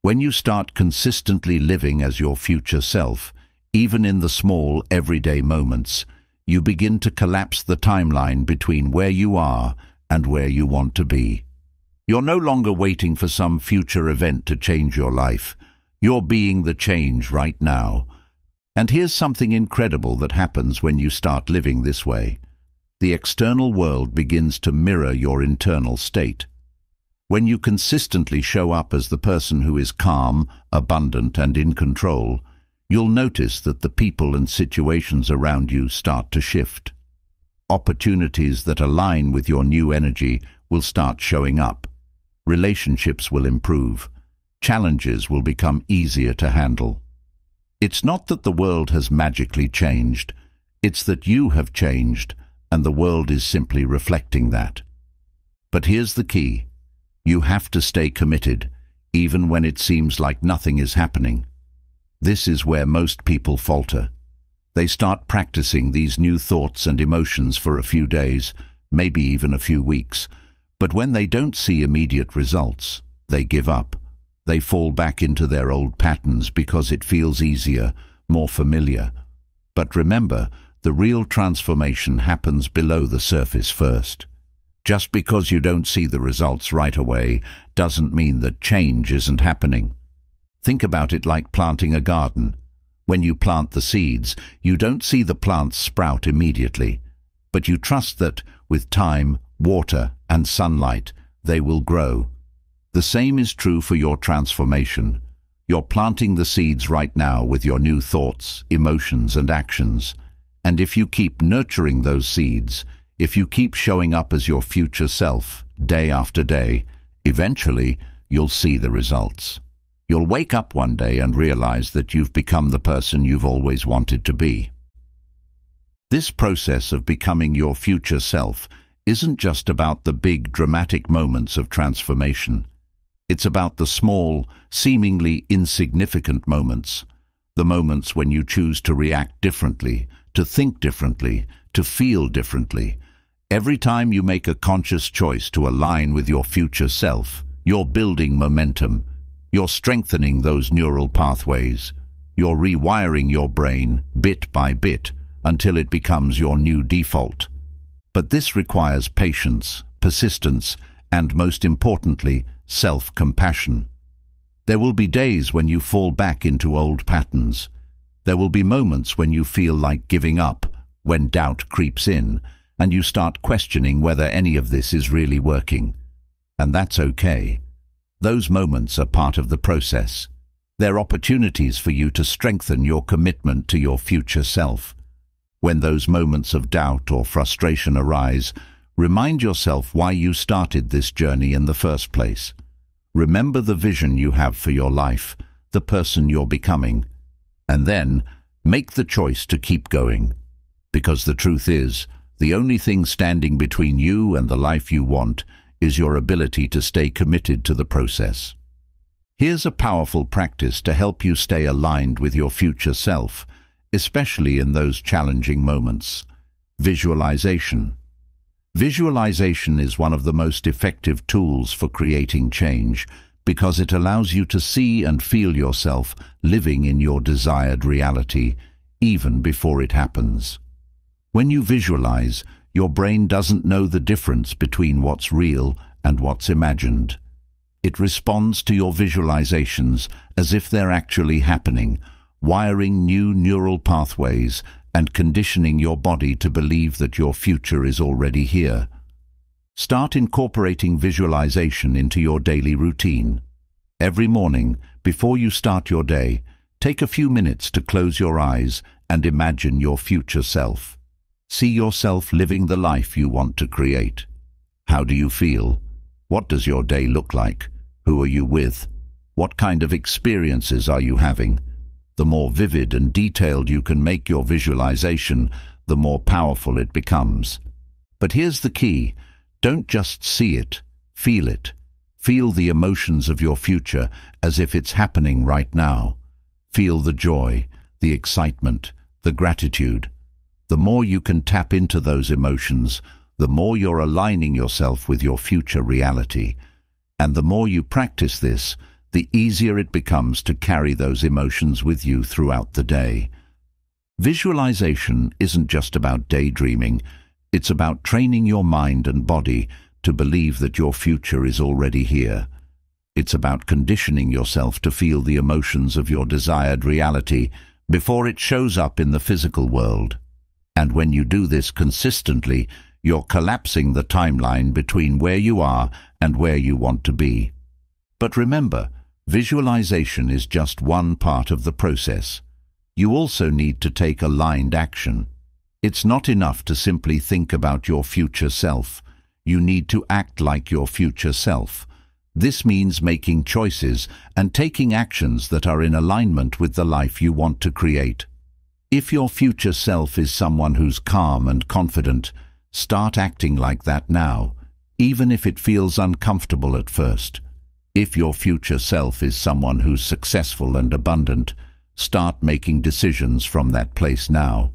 When you start consistently living as your future self, Even in the small, everyday moments, you begin to collapse the timeline between where you are and where you want to be. You're no longer waiting for some future event to change your life. You're being the change right now. And here's something incredible that happens when you start living this way. The external world begins to mirror your internal state. When you consistently show up as the person who is calm, abundant, and in control, you'll notice that the people and situations around you start to shift. Opportunities that align with your new energy will start showing up. Relationships will improve. Challenges will become easier to handle. It's not that the world has magically changed. It's that you have changed, and the world is simply reflecting that. But here's the key. You have to stay committed, even when it seems like nothing is happening. This is where most people falter. They start practicing these new thoughts and emotions for a few days, maybe even a few weeks, but when they don't see immediate results, they give up. They fall back into their old patterns because it feels easier, more familiar. But remember, the real transformation happens below the surface first. Just because you don't see the results right away doesn't mean that change isn't happening. Think about it like planting a garden. When you plant the seeds, you don't see the plants sprout immediately, but you trust that, with time, water, and sunlight, they will grow. The same is true for your transformation. You're planting the seeds right now with your new thoughts, emotions, and actions. And if you keep nurturing those seeds, if you keep showing up as your future self, day after day, eventually you'll see the results. You'll wake up one day and realize that you've become the person you've always wanted to be. This process of becoming your future self isn't just about the big, dramatic moments of transformation. It's about the small, seemingly insignificant moments, the moments when you choose to react differently, to think differently, to feel differently. Every time you make a conscious choice to align with your future self, you're building momentum. You're strengthening those neural pathways. You're rewiring your brain bit by bit until it becomes your new default. But this requires patience, persistence, and most importantly, self-compassion. There will be days when you fall back into old patterns. There will be moments when you feel like giving up, when doubt creeps in, and you start questioning whether any of this is really working. And that's okay. Those moments are part of the process. They're opportunities for you to strengthen your commitment to your future self. When those moments of doubt or frustration arise, remind yourself why you started this journey in the first place. Remember the vision you have for your life, the person you're becoming, and then make the choice to keep going. Because the truth is, the only thing standing between you and the life you want is your ability to stay committed to the process. Here's a powerful practice to help you stay aligned with your future self, especially in those challenging moments. Visualization. Visualization is one of the most effective tools for creating change because it allows you to see and feel yourself living in your desired reality, even before it happens. When you visualize, your brain doesn't know the difference between what's real and what's imagined. It responds to your visualizations as if they're actually happening, wiring new neural pathways and conditioning your body to believe that your future is already here. Start incorporating visualization into your daily routine. Every morning, before you start your day, take a few minutes to close your eyes and imagine your future self. See yourself living the life you want to create. How do you feel? What does your day look like? Who are you with? What kind of experiences are you having? The more vivid and detailed you can make your visualization, the more powerful it becomes. But here's the key. Don't just see it, feel it. Feel the emotions of your future as if it's happening right now. Feel the joy, the excitement, the gratitude. The more you can tap into those emotions, the more you're aligning yourself with your future reality. And the more you practice this, the easier it becomes to carry those emotions with you throughout the day. Visualization isn't just about daydreaming, it's about training your mind and body to believe that your future is already here. It's about conditioning yourself to feel the emotions of your desired reality before it shows up in the physical world. And when you do this consistently, you're collapsing the timeline between where you are and where you want to be. But remember, visualization is just one part of the process. You also need to take aligned action. It's not enough to simply think about your future self. You need to act like your future self. This means making choices and taking actions that are in alignment with the life you want to create. If your future self is someone who's calm and confident, start acting like that now, even if it feels uncomfortable at first. If your future self is someone who's successful and abundant, start making decisions from that place now.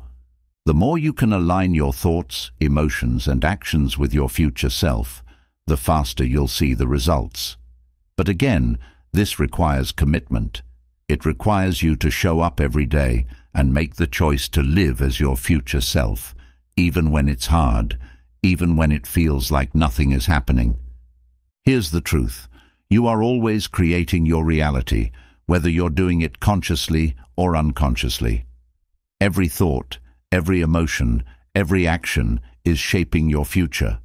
The more you can align your thoughts, emotions, and actions with your future self, the faster you'll see the results. But again, this requires commitment. It requires you to show up every day and make the choice to live as your future self, even when it's hard, even when it feels like nothing is happening. Here's the truth. You are always creating your reality, whether you're doing it consciously or unconsciously. Every thought, every emotion, every action is shaping your future.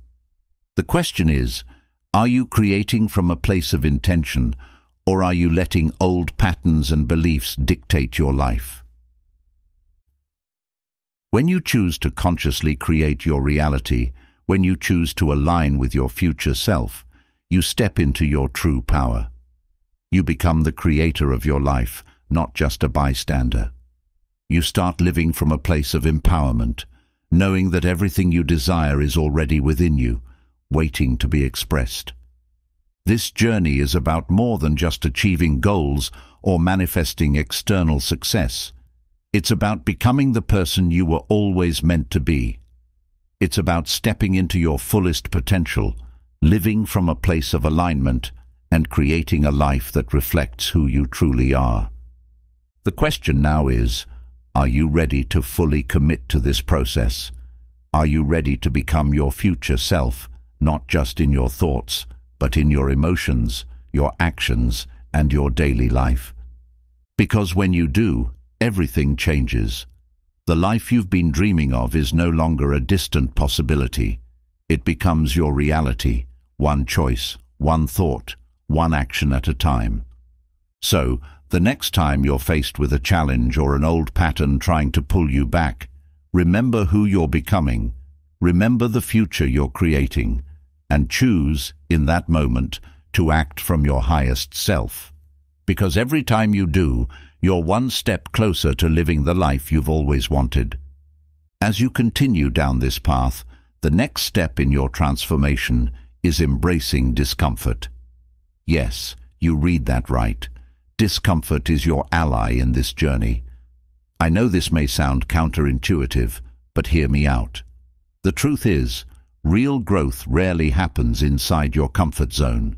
The question is, are you creating from a place of intention, or are you letting old patterns and beliefs dictate your life? When you choose to consciously create your reality, when you choose to align with your future self, you step into your true power. You become the creator of your life, not just a bystander. You start living from a place of empowerment, knowing that everything you desire is already within you, waiting to be expressed. This journey is about more than just achieving goals or manifesting external success. It's about becoming the person you were always meant to be. It's about stepping into your fullest potential, living from a place of alignment, and creating a life that reflects who you truly are. The question now is, are you ready to fully commit to this process? Are you ready to become your future self, not just in your thoughts, but in your emotions, your actions, and your daily life? Because when you do, everything changes. The life you've been dreaming of is no longer a distant possibility. It becomes your reality, one choice, one thought, one action at a time. So, the next time you're faced with a challenge or an old pattern trying to pull you back, remember who you're becoming, remember the future you're creating, and choose, in that moment, to act from your highest self. Because every time you do, you're one step closer to living the life you've always wanted. As you continue down this path, the next step in your transformation is embracing discomfort. Yes, you read that right. Discomfort is your ally in this journey. I know this may sound counterintuitive, but hear me out. The truth is, real growth rarely happens inside your comfort zone.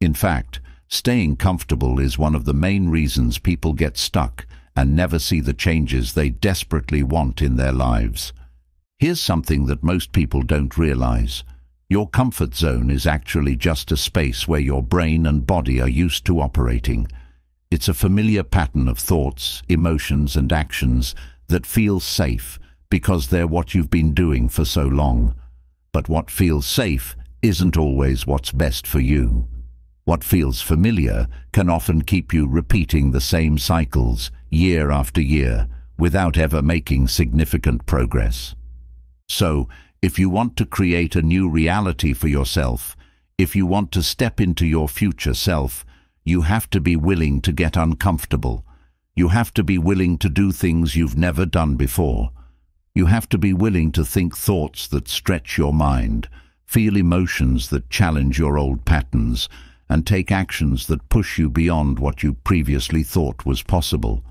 In fact, staying comfortable is one of the main reasons people get stuck and never see the changes they desperately want in their lives. Here's something that most people don't realize. Your comfort zone is actually just a space where your brain and body are used to operating. It's a familiar pattern of thoughts, emotions, and actions that feels safe because they're what you've been doing for so long. But what feels safe isn't always what's best for you. What feels familiar can often keep you repeating the same cycles year after year without ever making significant progress. So, if you want to create a new reality for yourself, if you want to step into your future self, you have to be willing to get uncomfortable. You have to be willing to do things you've never done before. You have to be willing to think thoughts that stretch your mind, feel emotions that challenge your old patterns, and take actions that push you beyond what you previously thought was possible.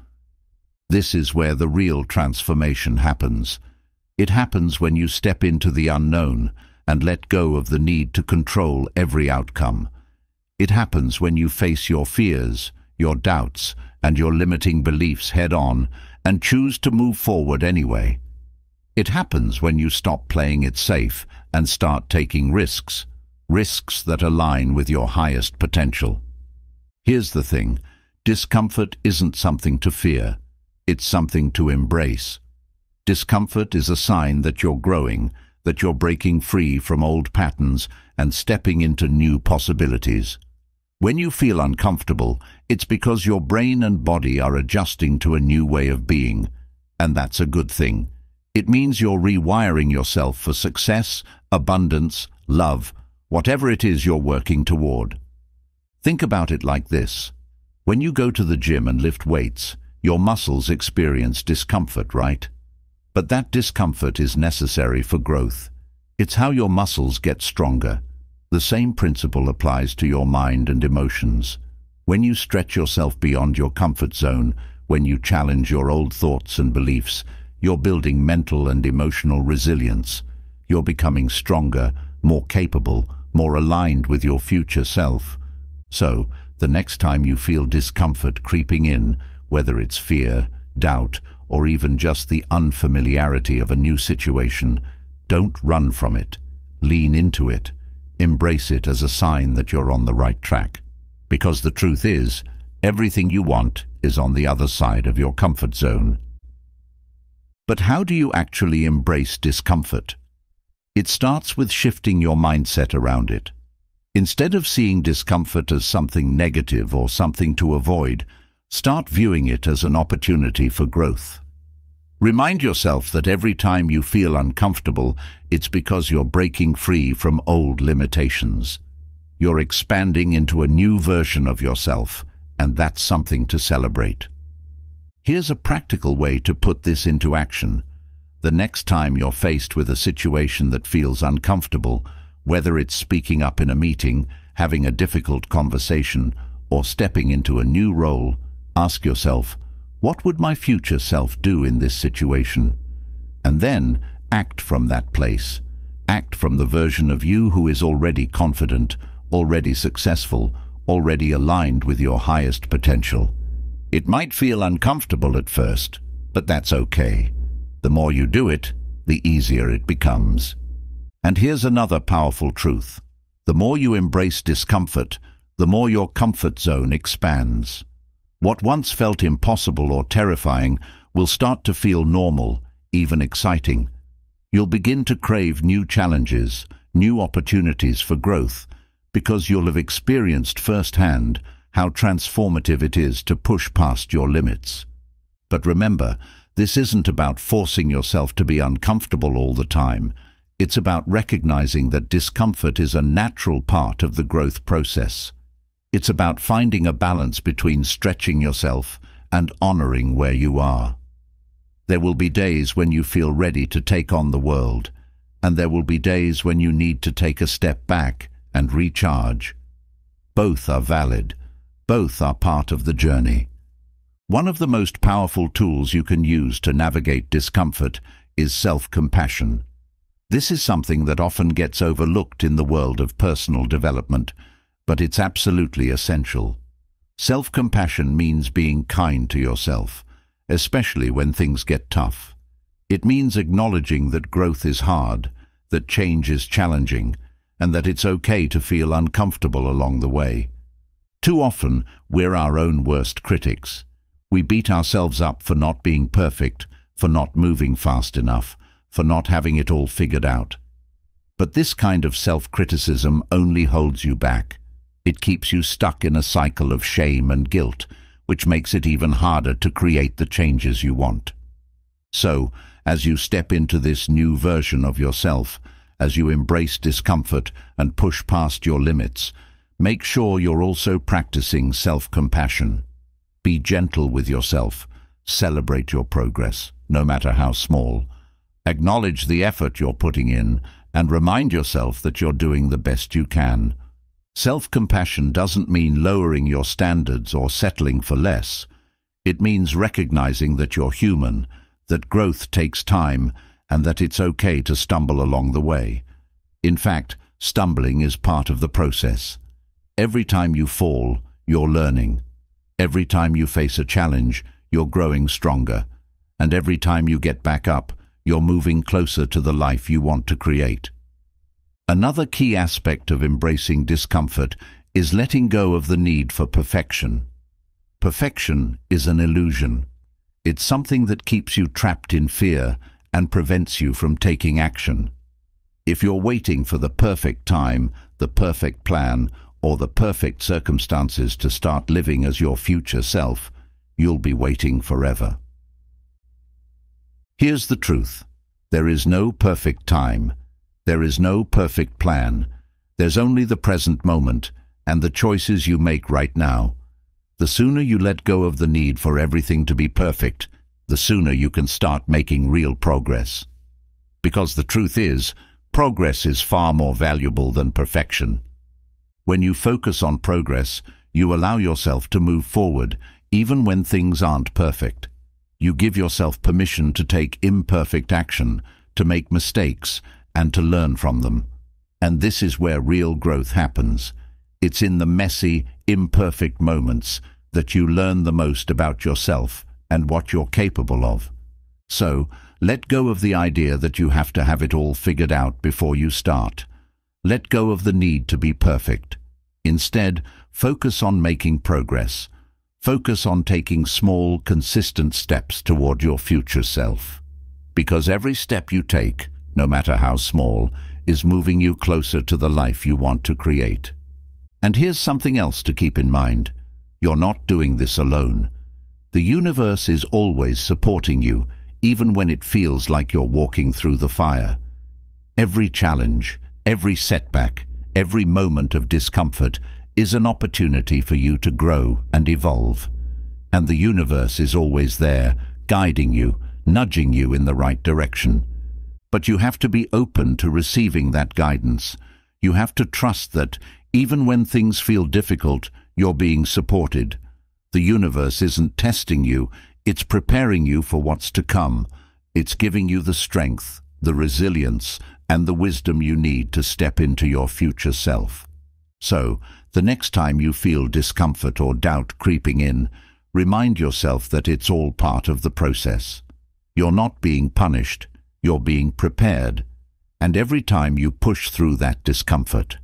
This is where the real transformation happens. It happens when you step into the unknown and let go of the need to control every outcome. It happens when you face your fears, your doubts, and your limiting beliefs head-on and choose to move forward anyway. It happens when you stop playing it safe and start taking risks, risks that align with your highest potential. Here's the thing, discomfort isn't something to fear, it's something to embrace. Discomfort is a sign that you're growing, that you're breaking free from old patterns and stepping into new possibilities. When you feel uncomfortable, it's because your brain and body are adjusting to a new way of being, and that's a good thing. It means you're rewiring yourself for success, abundance, love, whatever it is you're working toward. Think about it like this. When you go to the gym and lift weights, your muscles experience discomfort, right? But that discomfort is necessary for growth. It's how your muscles get stronger. The same principle applies to your mind and emotions. When you stretch yourself beyond your comfort zone, when you challenge your old thoughts and beliefs, you're building mental and emotional resilience. You're becoming stronger, more capable, more aligned with your future self. So, the next time you feel discomfort creeping in, whether it's fear, doubt, or even just the unfamiliarity of a new situation, don't run from it. Lean into it. Embrace it as a sign that you're on the right track. Because the truth is, everything you want is on the other side of your comfort zone. But how do you actually embrace discomfort? It starts with shifting your mindset around it. Instead of seeing discomfort as something negative or something to avoid, start viewing it as an opportunity for growth. Remind yourself that every time you feel uncomfortable, it's because you're breaking free from old limitations. You're expanding into a new version of yourself, and that's something to celebrate. Here's a practical way to put this into action. The next time you're faced with a situation that feels uncomfortable, whether it's speaking up in a meeting, having a difficult conversation, or stepping into a new role, ask yourself, what would my future self do in this situation? And then act from that place. Act from the version of you who is already confident, already successful, already aligned with your highest potential. It might feel uncomfortable at first, but that's okay. The more you do it, the easier it becomes. And here's another powerful truth. The more you embrace discomfort, the more your comfort zone expands. What once felt impossible or terrifying will start to feel normal, even exciting. You'll begin to crave new challenges, new opportunities for growth, because you'll have experienced firsthand how transformative it is to push past your limits. But remember, this isn't about forcing yourself to be uncomfortable all the time. It's about recognizing that discomfort is a natural part of the growth process. It's about finding a balance between stretching yourself and honoring where you are. There will be days when you feel ready to take on the world, and there will be days when you need to take a step back and recharge. Both are valid. Both are part of the journey. One of the most powerful tools you can use to navigate discomfort is self-compassion. This is something that often gets overlooked in the world of personal development, but it's absolutely essential. Self-compassion means being kind to yourself, especially when things get tough. It means acknowledging that growth is hard, that change is challenging, and that it's okay to feel uncomfortable along the way. Too often, we're our own worst critics. We beat ourselves up for not being perfect, for not moving fast enough, for not having it all figured out. But this kind of self-criticism only holds you back. It keeps you stuck in a cycle of shame and guilt, which makes it even harder to create the changes you want. So, as you step into this new version of yourself, as you embrace discomfort and push past your limits, make sure you're also practicing self-compassion. Be gentle with yourself. Celebrate your progress, no matter how small. Acknowledge the effort you're putting in and remind yourself that you're doing the best you can. Self-compassion doesn't mean lowering your standards or settling for less. It means recognizing that you're human, that growth takes time, and that it's okay to stumble along the way. In fact, stumbling is part of the process. Every time you fall, you're learning. Every time you face a challenge, you're growing stronger. and every time you get back up, you're moving closer to the life you want to create. Another key aspect of embracing discomfort is letting go of the need for perfection. Perfection is an illusion. It's something that keeps you trapped in fear and prevents you from taking action. If you're waiting for the perfect time, the perfect plan, or the perfect circumstances to start living as your future self, you'll be waiting forever. Here's the truth. There is no perfect time. There is no perfect plan. There's only the present moment and the choices you make right now. The sooner you let go of the need for everything to be perfect, the sooner you can start making real progress. Because the truth is, progress is far more valuable than perfection. When you focus on progress, you allow yourself to move forward, even when things aren't perfect. You give yourself permission to take imperfect action, to make mistakes, and to learn from them. And this is where real growth happens. It's in the messy, imperfect moments that you learn the most about yourself and what you're capable of. So, let go of the idea that you have to have it all figured out before you start. Let go of the need to be perfect. Instead, focus on making progress. Focus on taking small, consistent steps toward your future self. Because every step you take, no matter how small, is moving you closer to the life you want to create. And here's something else to keep in mind. You're not doing this alone. The universe is always supporting you, even when it feels like you're walking through the fire. Every challenge, every setback, every moment of discomfort is an opportunity for you to grow and evolve. And the universe is always there, guiding you, nudging you in the right direction. But you have to be open to receiving that guidance. You have to trust that, even when things feel difficult, you're being supported. The universe isn't testing you, it's preparing you for what's to come. It's giving you the strength, the resilience, and the wisdom you need to step into your future self. So, the next time you feel discomfort or doubt creeping in, remind yourself that it's all part of the process. You're not being punished, you're being prepared. And every time you push through that discomfort,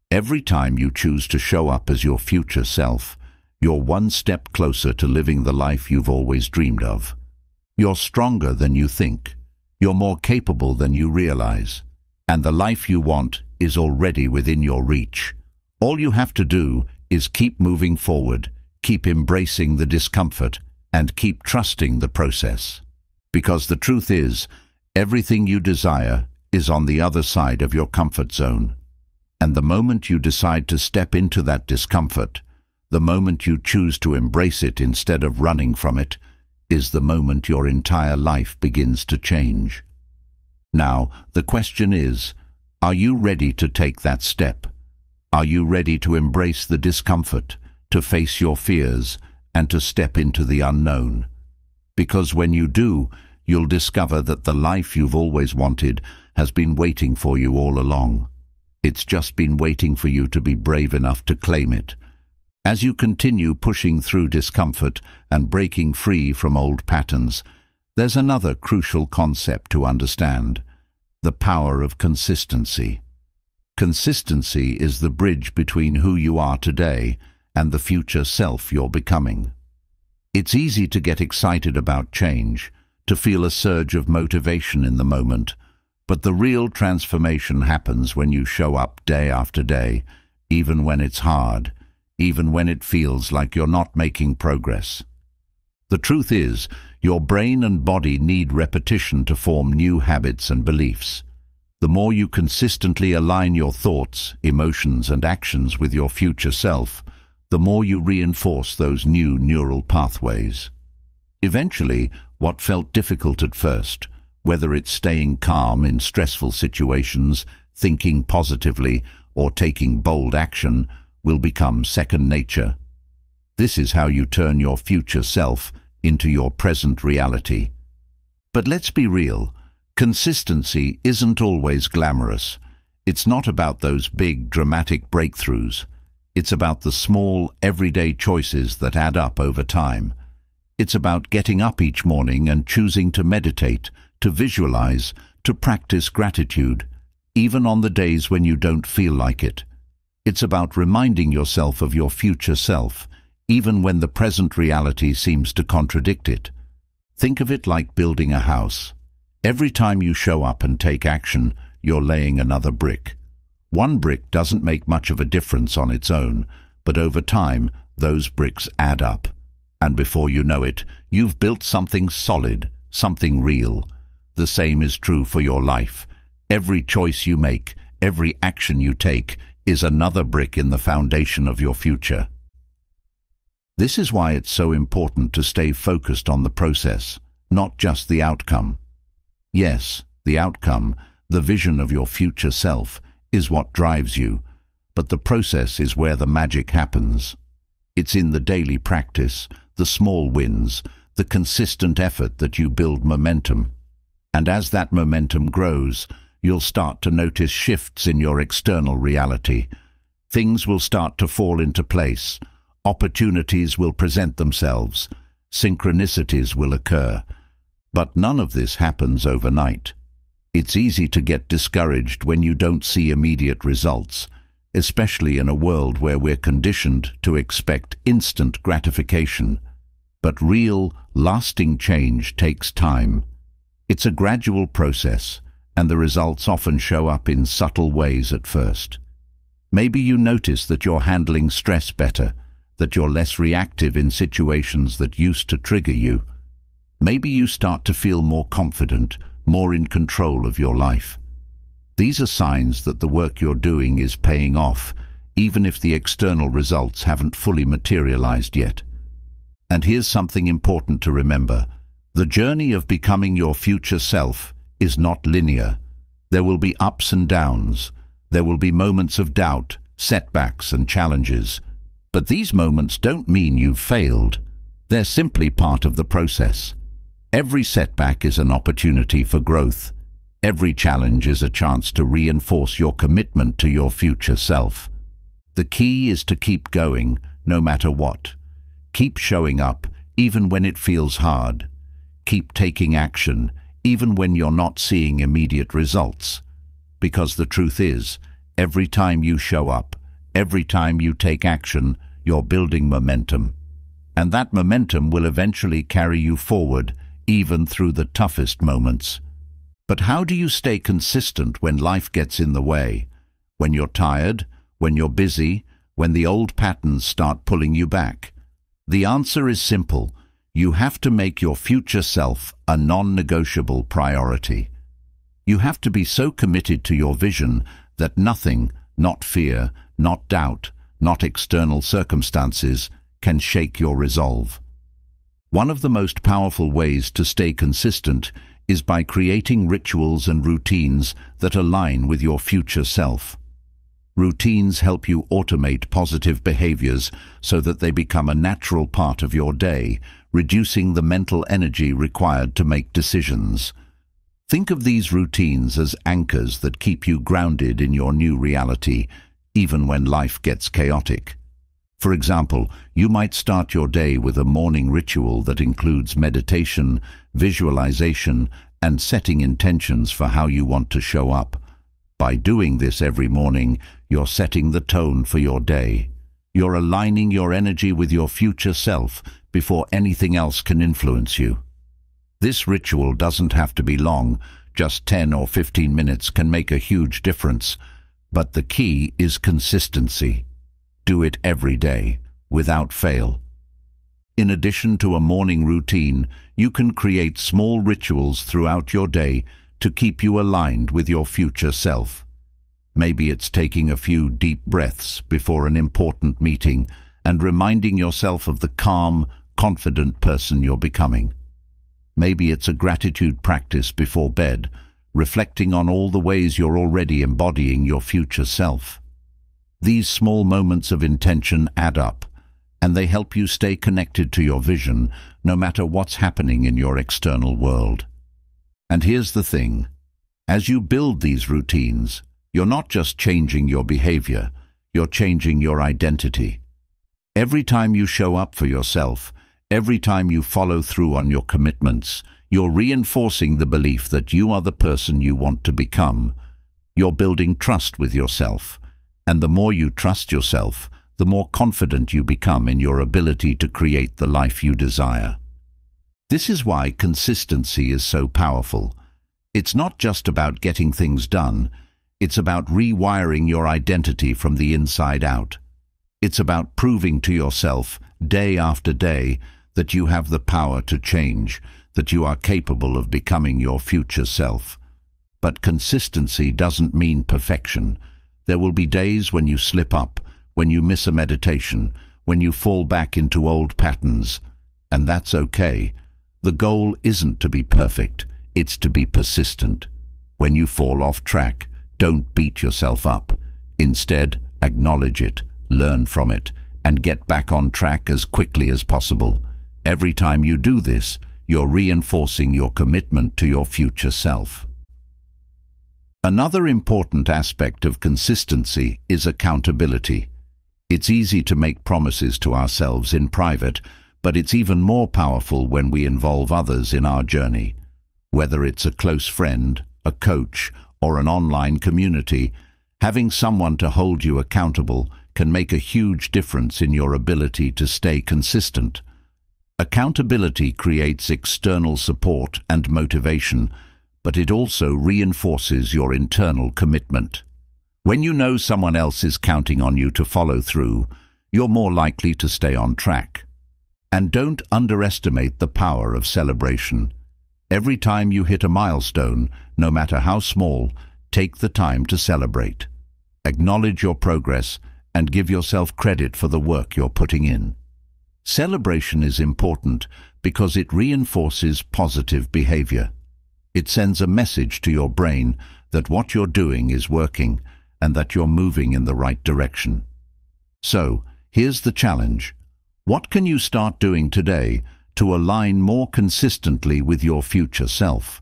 every time you choose to show up as your future self, you're one step closer to living the life you've always dreamed of. You're stronger than you think. You're more capable than you realize. And the life you want is already within your reach. All you have to do is keep moving forward, keep embracing the discomfort, and keep trusting the process. Because the truth is, everything you desire is on the other side of your comfort zone. And the moment you decide to step into that discomfort, the moment you choose to embrace it instead of running from it, is the moment your entire life begins to change. Now, the question is, are you ready to take that step? Are you ready to embrace the discomfort, to face your fears, and to step into the unknown? Because when you do, you'll discover that the life you've always wanted has been waiting for you all along. It's just been waiting for you to be brave enough to claim it. As you continue pushing through discomfort and breaking free from old patterns, there's another crucial concept to understand: the power of consistency. Consistency is the bridge between who you are today and the future self you're becoming. It's easy to get excited about change, to feel a surge of motivation in the moment, but the real transformation happens when you show up day after day, even when it's hard, even when it feels like you're not making progress. The truth is, your brain and body need repetition to form new habits and beliefs. The more you consistently align your thoughts, emotions, and actions with your future self, the more you reinforce those new neural pathways. Eventually, what felt difficult at first, whether it's staying calm in stressful situations, thinking positively, or taking bold action, will become second nature. This is how you turn your future self into your present reality. But let's be real, consistency isn't always glamorous. It's not about those big, dramatic breakthroughs. It's about the small, everyday choices that add up over time. It's about getting up each morning and choosing to meditate, to visualize, to practice gratitude, even on the days when you don't feel like it. It's about reminding yourself of your future self, even when the present reality seems to contradict it. Think of it like building a house. Every time you show up and take action, you're laying another brick. One brick doesn't make much of a difference on its own, but over time, those bricks add up. And before you know it, you've built something solid, something real. The same is true for your life. Every choice you make, every action you take, is another brick in the foundation of your future. This is why it's so important to stay focused on the process, not just the outcome. Yes, the outcome, the vision of your future self, is what drives you, but the process is where the magic happens. It's in the daily practice, the small wins, the consistent effort that you build momentum. And as that momentum grows, you'll start to notice shifts in your external reality. Things will start to fall into place. Opportunities will present themselves. Synchronicities will occur. But none of this happens overnight. It's easy to get discouraged when you don't see immediate results, especially in a world where we're conditioned to expect instant gratification. But real, lasting change takes time. It's a gradual process, and the results often show up in subtle ways at first. Maybe you notice that you're handling stress better, that you're less reactive in situations that used to trigger you. Maybe you start to feel more confident, more in control of your life. These are signs that the work you're doing is paying off, even if the external results haven't fully materialized yet. And here's something important to remember. The journey of becoming your future self is not linear. There will be ups and downs. There will be moments of doubt, setbacks and challenges. But these moments don't mean you've failed. They're simply part of the process. Every setback is an opportunity for growth. Every challenge is a chance to reinforce your commitment to your future self. The key is to keep going, no matter what. Keep showing up, even when it feels hard. Keep taking action, even when you're not seeing immediate results. Because the truth is, every time you show up, every time you take action, you're building momentum. And that momentum will eventually carry you forward, even through the toughest moments. But how do you stay consistent when life gets in the way? When you're tired, when you're busy, when the old patterns start pulling you back? The answer is simple. You have to make your future self a non-negotiable priority. You have to be so committed to your vision that nothing, not fear, not doubt, not external circumstances, can shake your resolve. One of the most powerful ways to stay consistent is by creating rituals and routines that align with your future self. Routines help you automate positive behaviors so that they become a natural part of your day, reducing the mental energy required to make decisions. Think of these routines as anchors that keep you grounded in your new reality, even when life gets chaotic. For example, you might start your day with a morning ritual that includes meditation, visualization, and setting intentions for how you want to show up. By doing this every morning, you're setting the tone for your day. You're aligning your energy with your future self before anything else can influence you. This ritual doesn't have to be long. Just 10 or 15 minutes can make a huge difference. But the key is consistency. Do it every day, without fail. In addition to a morning routine, you can create small rituals throughout your day to keep you aligned with your future self. Maybe it's taking a few deep breaths before an important meeting and reminding yourself of the calm, confident person you're becoming. Maybe it's a gratitude practice before bed, reflecting on all the ways you're already embodying your future self. These small moments of intention add up, and they help you stay connected to your vision, no matter what's happening in your external world. And here's the thing. As you build these routines, you're not just changing your behavior, you're changing your identity. Every time you show up for yourself, Every time you follow through on your commitments, you're reinforcing the belief that you are the person you want to become. You're building trust with yourself. And the more you trust yourself, the more confident you become in your ability to create the life you desire. This is why consistency is so powerful. It's not just about getting things done. It's about rewiring your identity from the inside out. It's about proving to yourself, day after day, that you have the power to change, that you are capable of becoming your future self. But consistency doesn't mean perfection. There will be days when you slip up, when you miss a meditation, when you fall back into old patterns. And that's okay. The goal isn't to be perfect, it's to be persistent. When you fall off track, don't beat yourself up. Instead, acknowledge it, learn from it, and get back on track as quickly as possible. Every time you do this, you're reinforcing your commitment to your future self. Another important aspect of consistency is accountability. It's easy to make promises to ourselves in private, but it's even more powerful when we involve others in our journey. Whether it's a close friend, a coach, or an online community, having someone to hold you accountable can make a huge difference in your ability to stay consistent. Accountability creates external support and motivation, but it also reinforces your internal commitment. When you know someone else is counting on you to follow through, you're more likely to stay on track. And don't underestimate the power of celebration. Every time you hit a milestone, no matter how small, take the time to celebrate. Acknowledge your progress and give yourself credit for the work you're putting in. Celebration is important because it reinforces positive behavior. It sends a message to your brain that what you're doing is working and that you're moving in the right direction. So, here's the challenge. What can you start doing today to align more consistently with your future self?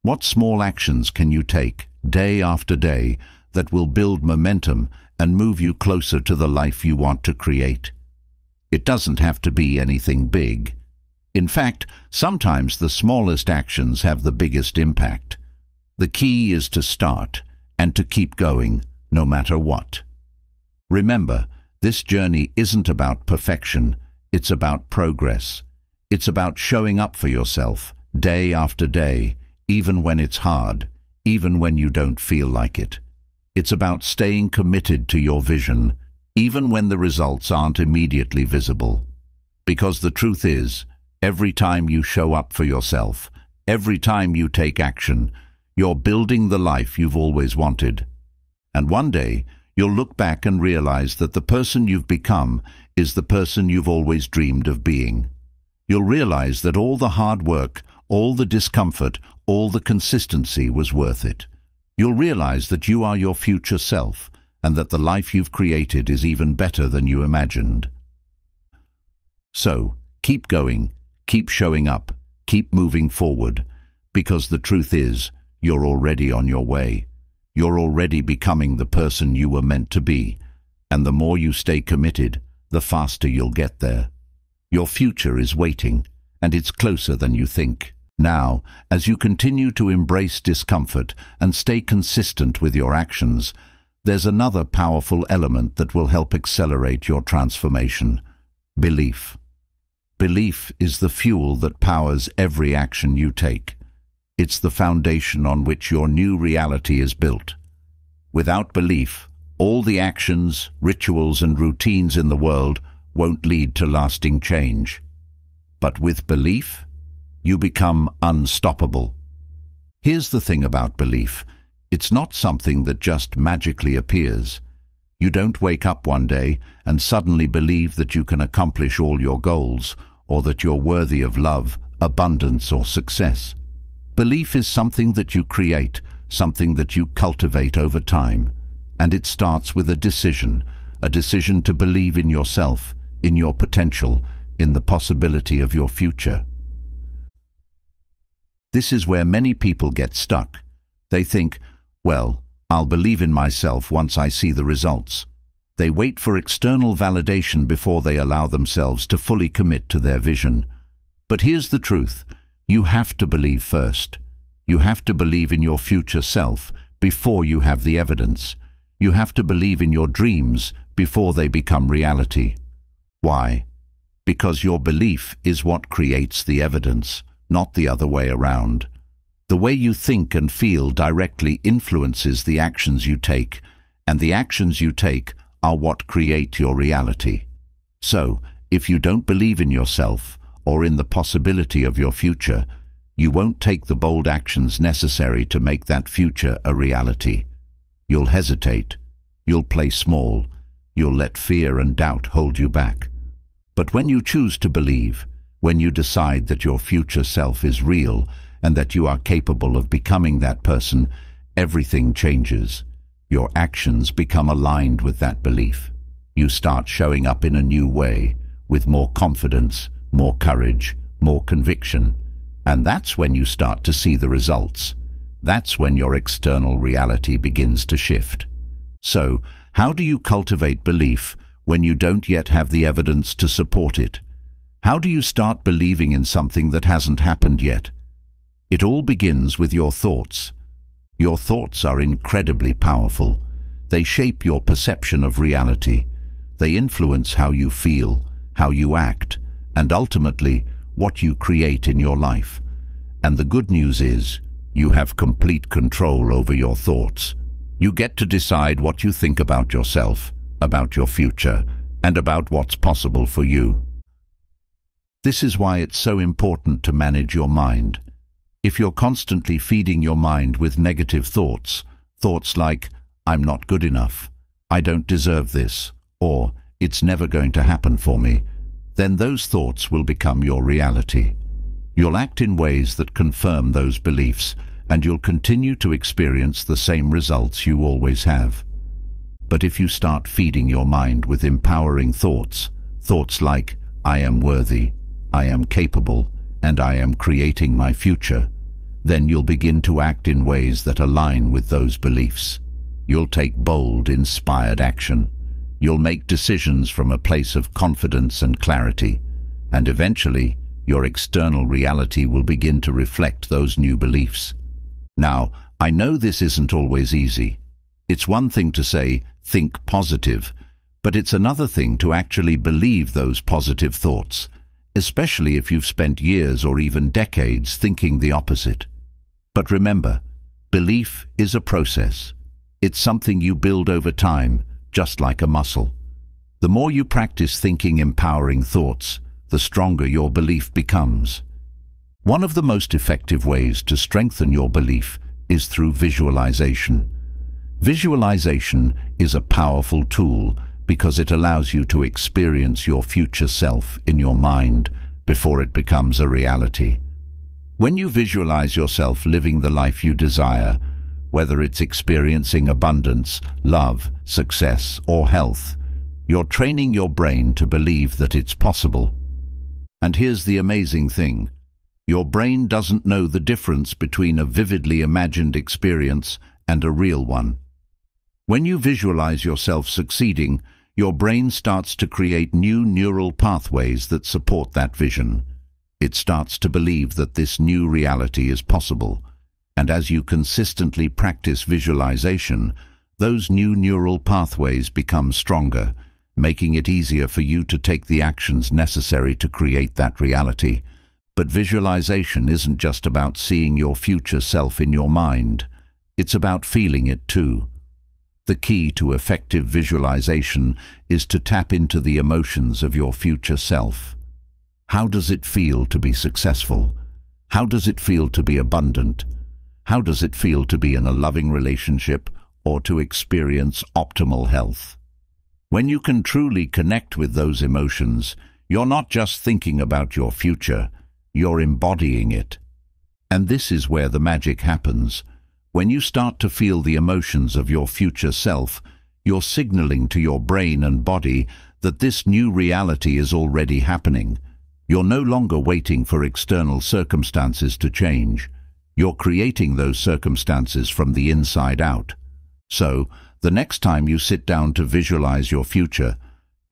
What small actions can you take, day after day, that will build momentum and move you closer to the life you want to create? It doesn't have to be anything big. In fact, sometimes the smallest actions have the biggest impact. The key is to start and to keep going, no matter what. Remember, this journey isn't about perfection, it's about progress. It's about showing up for yourself, day after day, even when it's hard, even when you don't feel like it. It's about staying committed to your vision, even when the results aren't immediately visible. Because the truth is, every time you show up for yourself, every time you take action, you're building the life you've always wanted. And one day, you'll look back and realize that the person you've become is the person you've always dreamed of being. You'll realize that all the hard work, all the discomfort, all the consistency was worth it. You'll realize that you are your future self, and that the life you've created is even better than you imagined. So, keep going, keep showing up, keep moving forward, because the truth is, you're already on your way. You're already becoming the person you were meant to be, and the more you stay committed, the faster you'll get there. Your future is waiting, and it's closer than you think. Now, as you continue to embrace discomfort and stay consistent with your actions, there's another powerful element that will help accelerate your transformation: belief. Belief is the fuel that powers every action you take. It's the foundation on which your new reality is built. Without belief, all the actions, rituals, and routines in the world won't lead to lasting change. But with belief, you become unstoppable. Here's the thing about belief. It's not something that just magically appears. You don't wake up one day and suddenly believe that you can accomplish all your goals, or that you're worthy of love, abundance, or success. Belief is something that you create, something that you cultivate over time. And it starts with a decision to believe in yourself, in your potential, in the possibility of your future. This is where many people get stuck. They think, well, I'll believe in myself once I see the results. They wait for external validation before they allow themselves to fully commit to their vision. But here's the truth. You have to believe first. You have to believe in your future self before you have the evidence. You have to believe in your dreams before they become reality. Why? Because your belief is what creates the evidence, not the other way around. The way you think and feel directly influences the actions you take, and the actions you take are what create your reality. So, if you don't believe in yourself or in the possibility of your future, you won't take the bold actions necessary to make that future a reality. You'll hesitate, you'll play small, you'll let fear and doubt hold you back. But when you choose to believe, when you decide that your future self is real and that you are capable of becoming that person, everything changes. Your actions become aligned with that belief. You start showing up in a new way, with more confidence, more courage, more conviction. And that's when you start to see the results. That's when your external reality begins to shift. So, how do you cultivate belief when you don't yet have the evidence to support it? How do you start believing in something that hasn't happened yet? It all begins with your thoughts. Your thoughts are incredibly powerful. They shape your perception of reality. They influence how you feel, how you act, and ultimately, what you create in your life. And the good news is, you have complete control over your thoughts. You get to decide what you think about yourself, about your future, and about what's possible for you. This is why it's so important to manage your mind. If you're constantly feeding your mind with negative thoughts, thoughts like, I'm not good enough, I don't deserve this, or it's never going to happen for me, then those thoughts will become your reality. You'll act in ways that confirm those beliefs, and you'll continue to experience the same results you always have. But if you start feeding your mind with empowering thoughts, thoughts like, I am worthy, I am capable, and I am creating my future, then you'll begin to act in ways that align with those beliefs. You'll take bold, inspired action. You'll make decisions from a place of confidence and clarity, and eventually, your external reality will begin to reflect those new beliefs. Now, I know this isn't always easy. It's one thing to say, think positive, but it's another thing to actually believe those positive thoughts, especially if you've spent years or even decades thinking the opposite. But remember, belief is a process. It's something you build over time, just like a muscle. The more you practice thinking empowering thoughts, the stronger your belief becomes. One of the most effective ways to strengthen your belief is through visualization. Visualization is a powerful tool because it allows you to experience your future self in your mind before it becomes a reality. When you visualize yourself living the life you desire, whether it's experiencing abundance, love, success, or health, you're training your brain to believe that it's possible. And here's the amazing thing. Your brain doesn't know the difference between a vividly imagined experience and a real one. When you visualize yourself succeeding, your brain starts to create new neural pathways that support that vision. It starts to believe that this new reality is possible. And as you consistently practice visualization, those new neural pathways become stronger, making it easier for you to take the actions necessary to create that reality. But visualization isn't just about seeing your future self in your mind. It's about feeling it too. The key to effective visualization is to tap into the emotions of your future self. How does it feel to be successful? How does it feel to be abundant? How does it feel to be in a loving relationship or to experience optimal health? When you can truly connect with those emotions, you're not just thinking about your future, you're embodying it. And this is where the magic happens. When you start to feel the emotions of your future self, you're signaling to your brain and body that this new reality is already happening. You're no longer waiting for external circumstances to change. You're creating those circumstances from the inside out. So, The next time you sit down to visualize your future,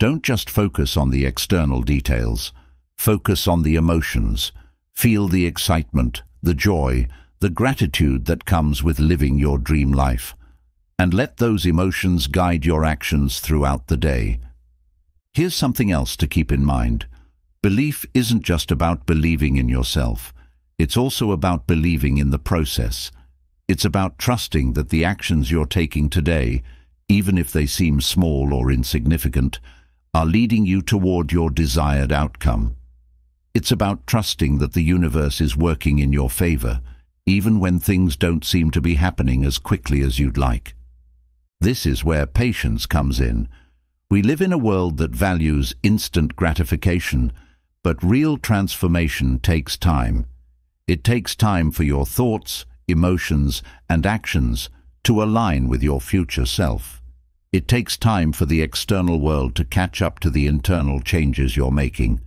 don't just focus on the external details. Focus on the emotions. Feel the excitement, the joy, the gratitude that comes with living your dream life. And let those emotions guide your actions throughout the day. Here's something else to keep in mind. Belief isn't just about believing in yourself. It's also about believing in the process. It's about trusting that the actions you're taking today, even if they seem small or insignificant, are leading you toward your desired outcome. It's about trusting that the universe is working in your favor, even when things don't seem to be happening as quickly as you'd like. This is where patience comes in. We live in a world that values instant gratification, but real transformation takes time. It takes time for your thoughts, emotions, and actions to align with your future self. It takes time for the external world to catch up to the internal changes you're making,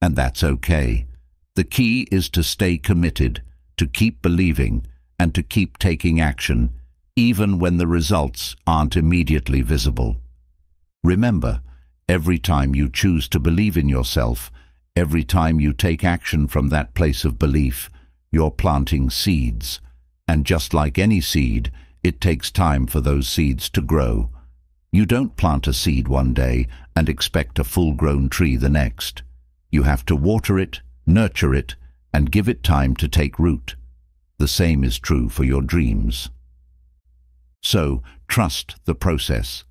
and that's okay. The key is to stay committed, to keep believing, and to keep taking action, even when the results aren't immediately visible. Remember, every time you choose to believe in yourself, every time you take action from that place of belief, you're planting seeds. And just like any seed, it takes time for those seeds to grow. You don't plant a seed one day and expect a full-grown tree the next. You have to water it, nurture it, and give it time to take root. The same is true for your dreams. So, trust the process.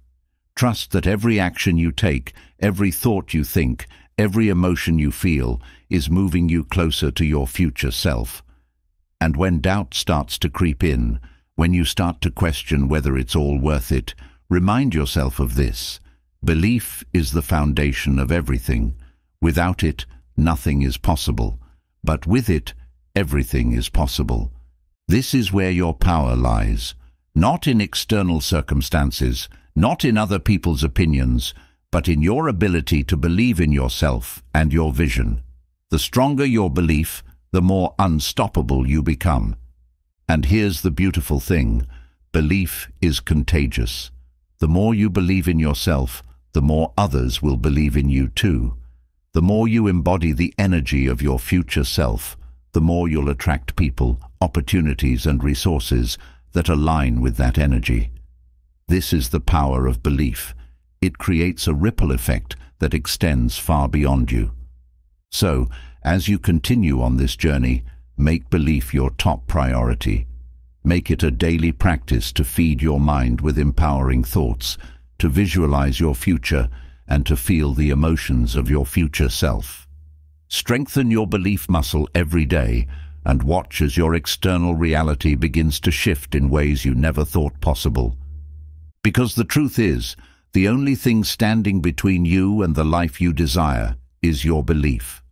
Trust that every action you take, every thought you think, every emotion you feel is moving you closer to your future self. And when doubt starts to creep in, when you start to question whether it's all worth it, remind yourself of this. Belief is the foundation of everything. Without it, nothing is possible. But with it, everything is possible. This is where your power lies. Not in external circumstances, not in other people's opinions, but in your ability to believe in yourself and your vision. The stronger your belief, the more unstoppable you become. And here's the beautiful thing. Belief is contagious. The more you believe in yourself, the more others will believe in you too. The more you embody the energy of your future self, the more you'll attract people, opportunities, and resources that align with that energy. This is the power of belief. It creates a ripple effect that extends far beyond you. So, as you continue on this journey, make belief your top priority. Make it a daily practice to feed your mind with empowering thoughts, to visualize your future, and to feel the emotions of your future self. Strengthen your belief muscle every day and watch as your external reality begins to shift in ways you never thought possible. Because the truth is, the only thing standing between you and the life you desire is your belief.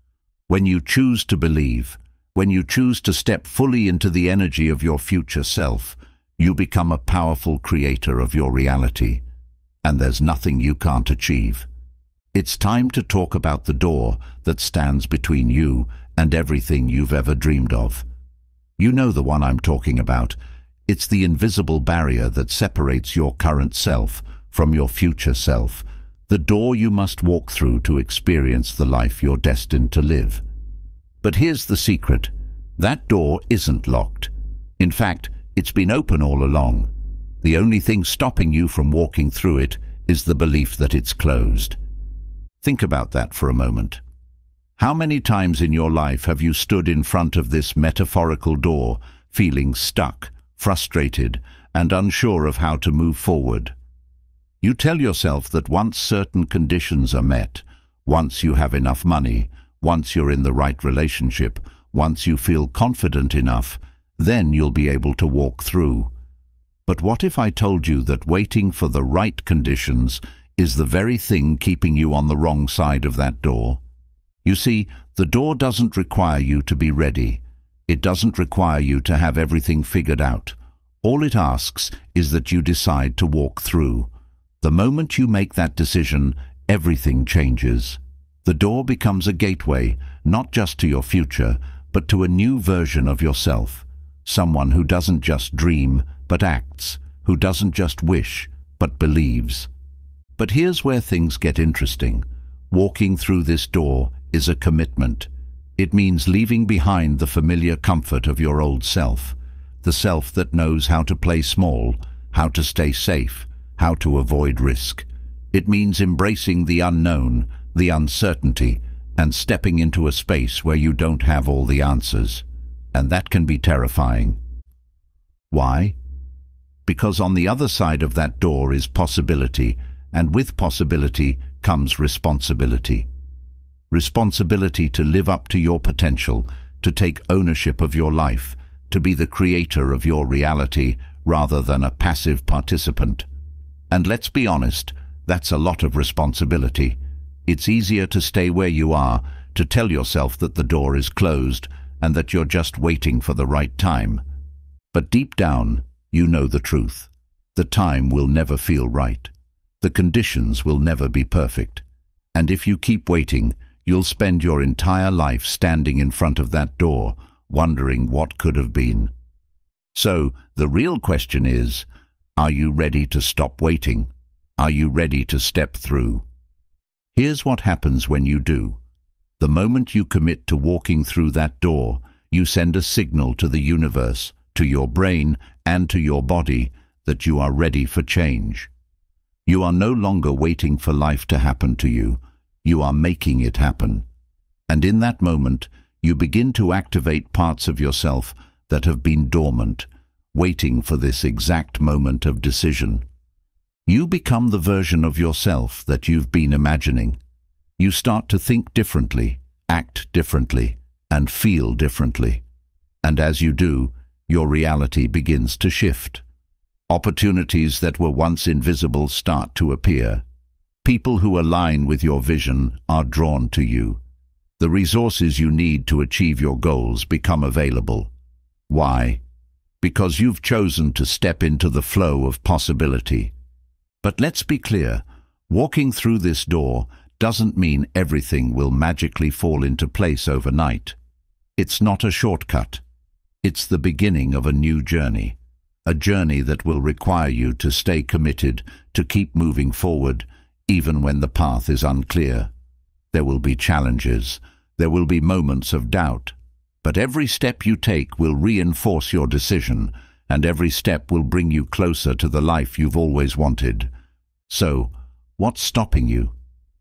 When you choose to believe, when you choose to step fully into the energy of your future self, you become a powerful creator of your reality. And there's nothing you can't achieve. It's time to talk about the door that stands between you and everything you've ever dreamed of. You know the one I'm talking about. It's the invisible barrier that separates your current self from your future self, the door you must walk through to experience the life you're destined to live. But here's the secret. That door isn't locked. In fact, it's been open all along. The only thing stopping you from walking through it is the belief that it's closed. Think about that for a moment. How many times in your life have you stood in front of this metaphorical door, feeling stuck, frustrated, and unsure of how to move forward? You tell yourself that once certain conditions are met, once you have enough money, once you're in the right relationship, once you feel confident enough, then you'll be able to walk through. But what if I told you that waiting for the right conditions is the very thing keeping you on the wrong side of that door? You see, the door doesn't require you to be ready. It doesn't require you to have everything figured out. All it asks is that you decide to walk through. The moment you make that decision, everything changes. The door becomes a gateway, not just to your future, but to a new version of yourself. Someone who doesn't just dream, but acts, who doesn't just wish, but believes. But here's where things get interesting. Walking through this door is a commitment. It means leaving behind the familiar comfort of your old self, the self that knows how to play small, how to stay safe, how to avoid risk. It means embracing the unknown, the uncertainty, and stepping into a space where you don't have all the answers. And that can be terrifying. Why? Because on the other side of that door is possibility, and with possibility comes responsibility. Responsibility to live up to your potential, to take ownership of your life, to be the creator of your reality rather than a passive participant. And let's be honest, that's a lot of responsibility. It's easier to stay where you are, to tell yourself that the door is closed and that you're just waiting for the right time. But deep down, you know the truth. The time will never feel right. The conditions will never be perfect. And if you keep waiting, you'll spend your entire life standing in front of that door, wondering what could have been. So, the real question is, are you ready to stop waiting? Are you ready to step through? Here's what happens when you do. The moment you commit to walking through that door, you send a signal to the universe, to your brain, and to your body that you are ready for change. You are no longer waiting for life to happen to you. You are making it happen. And in that moment, you begin to activate parts of yourself that have been dormant, waiting for this exact moment of decision. You become the version of yourself that you've been imagining. You start to think differently, act differently, and feel differently. And as you do, your reality begins to shift. Opportunities that were once invisible start to appear. People who align with your vision are drawn to you. The resources you need to achieve your goals become available. Why? Because you've chosen to step into the flow of possibility. But let's be clear, walking through this door doesn't mean everything will magically fall into place overnight. It's not a shortcut. It's the beginning of a new journey. A journey that will require you to stay committed, to keep moving forward, even when the path is unclear. There will be challenges. There will be moments of doubt. But every step you take will reinforce your decision, and every step will bring you closer to the life you've always wanted. So, what's stopping you?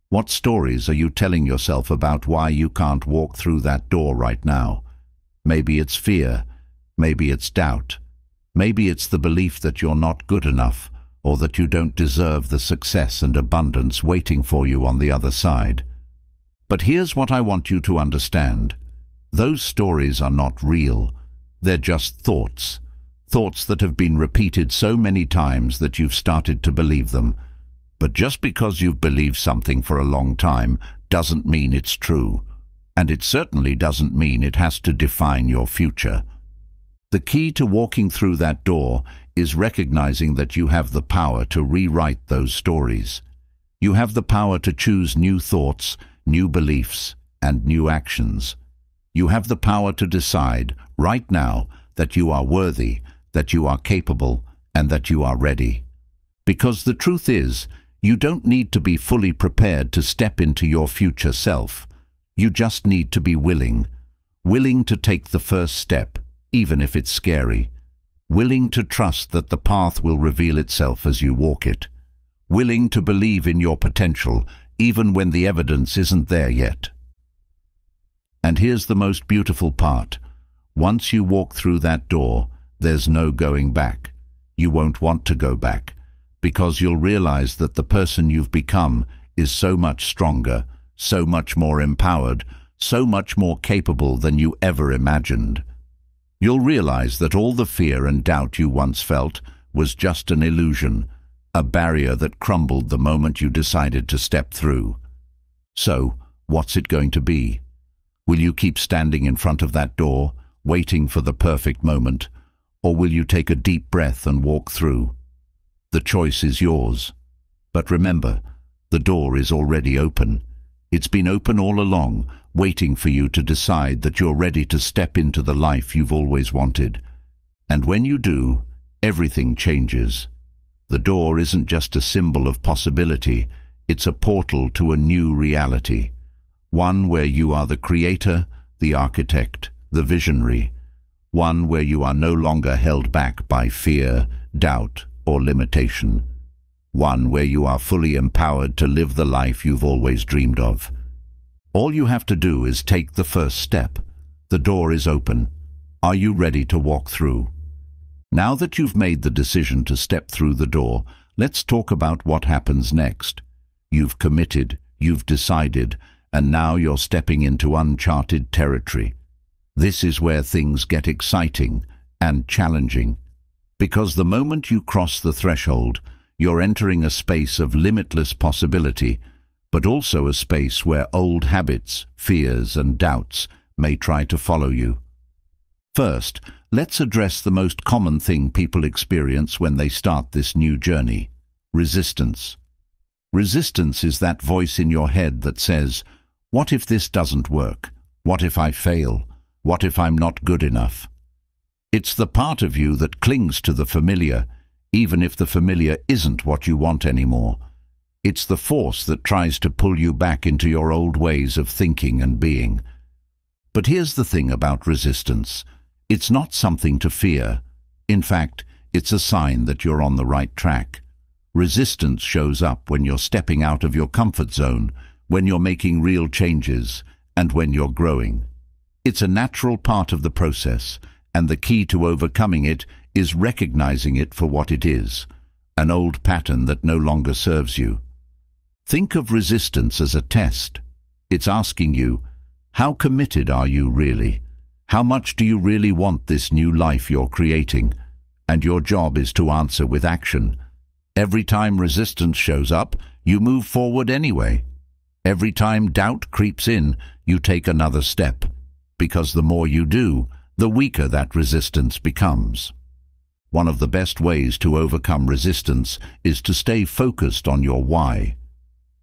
What stories are you telling yourself about why you can't walk through that door right now? Maybe it's fear. Maybe it's doubt. Maybe it's the belief that you're not good enough, or that you don't deserve the success and abundance waiting for you on the other side. But here's what I want you to understand. Those stories are not real. They're just thoughts. Thoughts that have been repeated so many times that you've started to believe them. But just because you've believed something for a long time doesn't mean it's true. And it certainly doesn't mean it has to define your future. The key to walking through that door is recognizing that you have the power to rewrite those stories. You have the power to choose new thoughts, new beliefs, and new actions. You have the power to decide, right now, that you are worthy, that you are capable, and that you are ready. Because the truth is, you don't need to be fully prepared to step into your future self. You just need to be willing. Willing to take the first step, even if it's scary. Willing to trust that the path will reveal itself as you walk it. Willing to believe in your potential, even when the evidence isn't there yet. And here's the most beautiful part. Once you walk through that door, there's no going back. You won't want to go back, because you'll realize that the person you've become is so much stronger, so much more empowered, so much more capable than you ever imagined. You'll realize that all the fear and doubt you once felt was just an illusion, a barrier that crumbled the moment you decided to step through. So, what's it going to be? Will you keep standing in front of that door, waiting for the perfect moment, or will you take a deep breath and walk through? The choice is yours. But remember, the door is already open. It's been open all along, waiting for you to decide that you're ready to step into the life you've always wanted. And when you do, everything changes. The door isn't just a symbol of possibility, it's a portal to a new reality. One where you are the creator, the architect, the visionary. One where you are no longer held back by fear, doubt, or limitation. One where you are fully empowered to live the life you've always dreamed of. All you have to do is take the first step. The door is open. Are you ready to walk through? Now that you've made the decision to step through the door, let's talk about what happens next. You've committed, you've decided, and now you're stepping into uncharted territory. This is where things get exciting and challenging. Because the moment you cross the threshold, you're entering a space of limitless possibility, but also a space where old habits, fears, and doubts may try to follow you. First, let's address the most common thing people experience when they start this new journey: resistance. Resistance is that voice in your head that says, "What if this doesn't work? What if I fail? What if I'm not good enough?" It's the part of you that clings to the familiar, even if the familiar isn't what you want anymore. It's the force that tries to pull you back into your old ways of thinking and being. But here's the thing about resistance. It's not something to fear. In fact, it's a sign that you're on the right track. Resistance shows up when you're stepping out of your comfort zone, when you're making real changes, and when you're growing. It's a natural part of the process, and the key to overcoming it is recognizing it for what it is, an old pattern that no longer serves you. Think of resistance as a test. It's asking you, how committed are you really? How much do you really want this new life you're creating? And your job is to answer with action. Every time resistance shows up, you move forward anyway. Every time doubt creeps in, you take another step. Because the more you do, the weaker that resistance becomes. One of the best ways to overcome resistance is to stay focused on your why.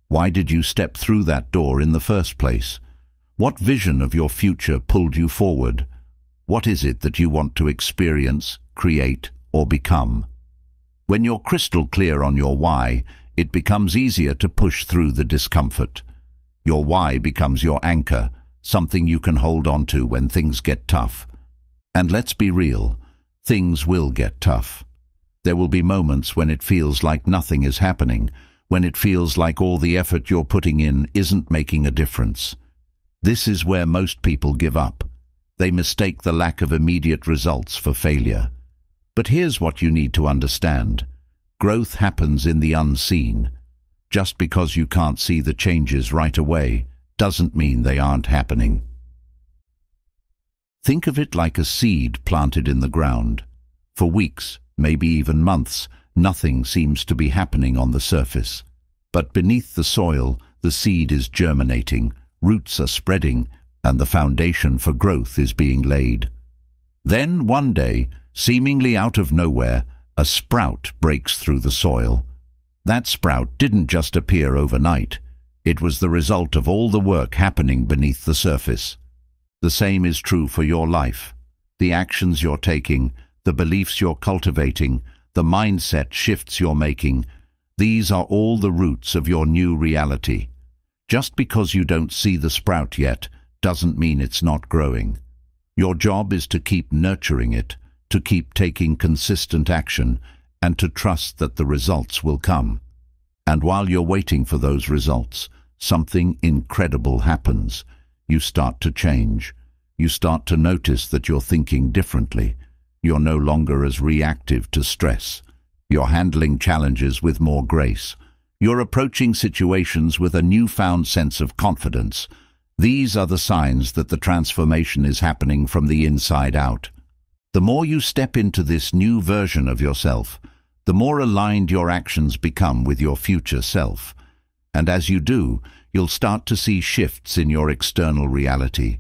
Why did you step through that door in the first place? What vision of your future pulled you forward? What is it that you want to experience, create, or become? When you're crystal clear on your why, it becomes easier to push through the discomfort. Your why becomes your anchor, something you can hold on to when things get tough. And let's be real, things will get tough. There will be moments when it feels like nothing is happening, when it feels like all the effort you're putting in isn't making a difference. This is where most people give up. They mistake the lack of immediate results for failure. But here's what you need to understand. Growth happens in the unseen. Just because you can't see the changes right away doesn't mean they aren't happening. Think of it like a seed planted in the ground. For weeks, maybe even months, nothing seems to be happening on the surface. But beneath the soil, the seed is germinating, roots are spreading, and the foundation for growth is being laid. Then, one day, seemingly out of nowhere, a sprout breaks through the soil. That sprout didn't just appear overnight. It was the result of all the work happening beneath the surface. The same is true for your life. The actions you're taking, the beliefs you're cultivating, the mindset shifts you're making, these are all the roots of your new reality. Just because you don't see the sprout yet doesn't mean it's not growing. Your job is to keep nurturing it, to keep taking consistent action, and to trust that the results will come. And while you're waiting for those results, something incredible happens. You start to change. You start to notice that you're thinking differently. You're no longer as reactive to stress. You're handling challenges with more grace. You're approaching situations with a newfound sense of confidence. These are the signs that the transformation is happening from the inside out. The more you step into this new version of yourself, the more aligned your actions become with your future self. And as you do, you'll start to see shifts in your external reality.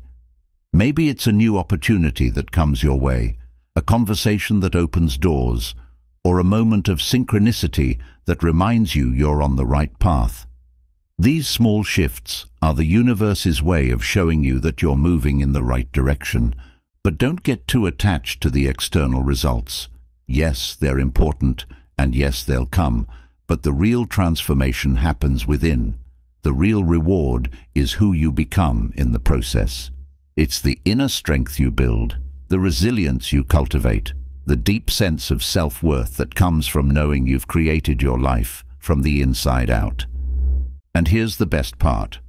Maybe it's a new opportunity that comes your way, a conversation that opens doors, or a moment of synchronicity that reminds you you're on the right path. These small shifts are the universe's way of showing you that you're moving in the right direction. But don't get too attached to the external results. Yes, they're important, And yes, they'll come, but the real transformation happens within. The real reward is who you become in the process. It's the inner strength you build, the resilience you cultivate, the deep sense of self-worth that comes from knowing you've created your life from the inside out. And here's the best part.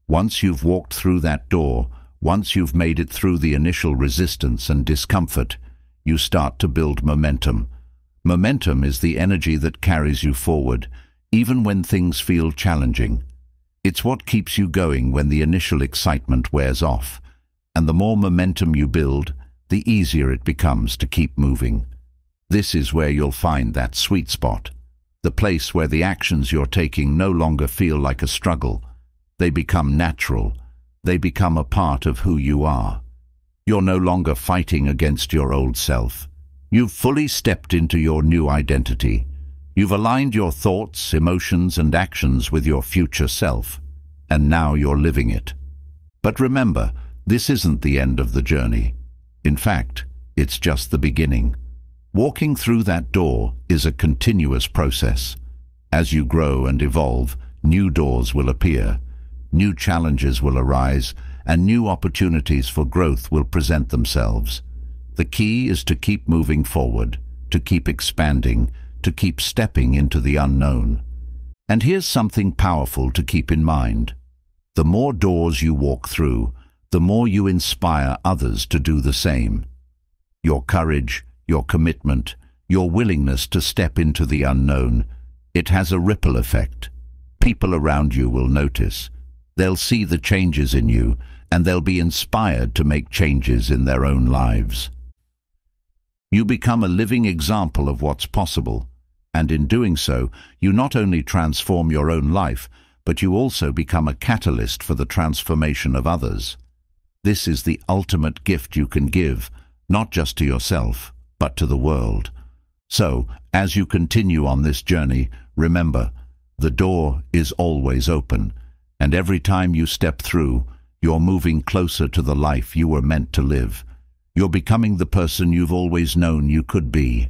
Once you've walked through that door, once you've made it through the initial resistance and discomfort, you start to build momentum. Momentum is the energy that carries you forward, even when things feel challenging. It's what keeps you going when the initial excitement wears off. And the more momentum you build, the easier it becomes to keep moving. This is where you'll find that sweet spot, the place where the actions you're taking no longer feel like a struggle. They become natural. They become a part of who you are. You're no longer fighting against your old self. You've fully stepped into your new identity. You've aligned your thoughts, emotions, and actions with your future self, and now you're living it. But remember, this isn't the end of the journey. In fact, it's just the beginning. Walking through that door is a continuous process. As you grow and evolve, new doors will appear, new challenges will arise, and new opportunities for growth will present themselves. The key is to keep moving forward, to keep expanding, to keep stepping into the unknown. And here's something powerful to keep in mind. The more doors you walk through, the more you inspire others to do the same. Your courage, your commitment, your willingness to step into the unknown, it has a ripple effect. People around you will notice. They'll see the changes in you, and they'll be inspired to make changes in their own lives. You become a living example of what's possible, and in doing so, you not only transform your own life, but you also become a catalyst for the transformation of others. This is the ultimate gift you can give, not just to yourself, but to the world. So, as you continue on this journey, remember, the door is always open, and every time you step through, you're moving closer to the life you were meant to live. You're becoming the person you've always known you could be.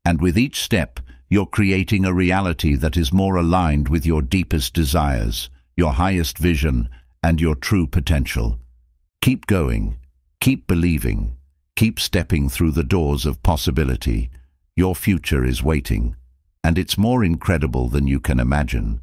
And with each step, you're creating a reality that is more aligned with your deepest desires, your highest vision, and your true potential. Keep going, keep believing, keep stepping through the doors of possibility. Your future is waiting, and it's more incredible than you can imagine.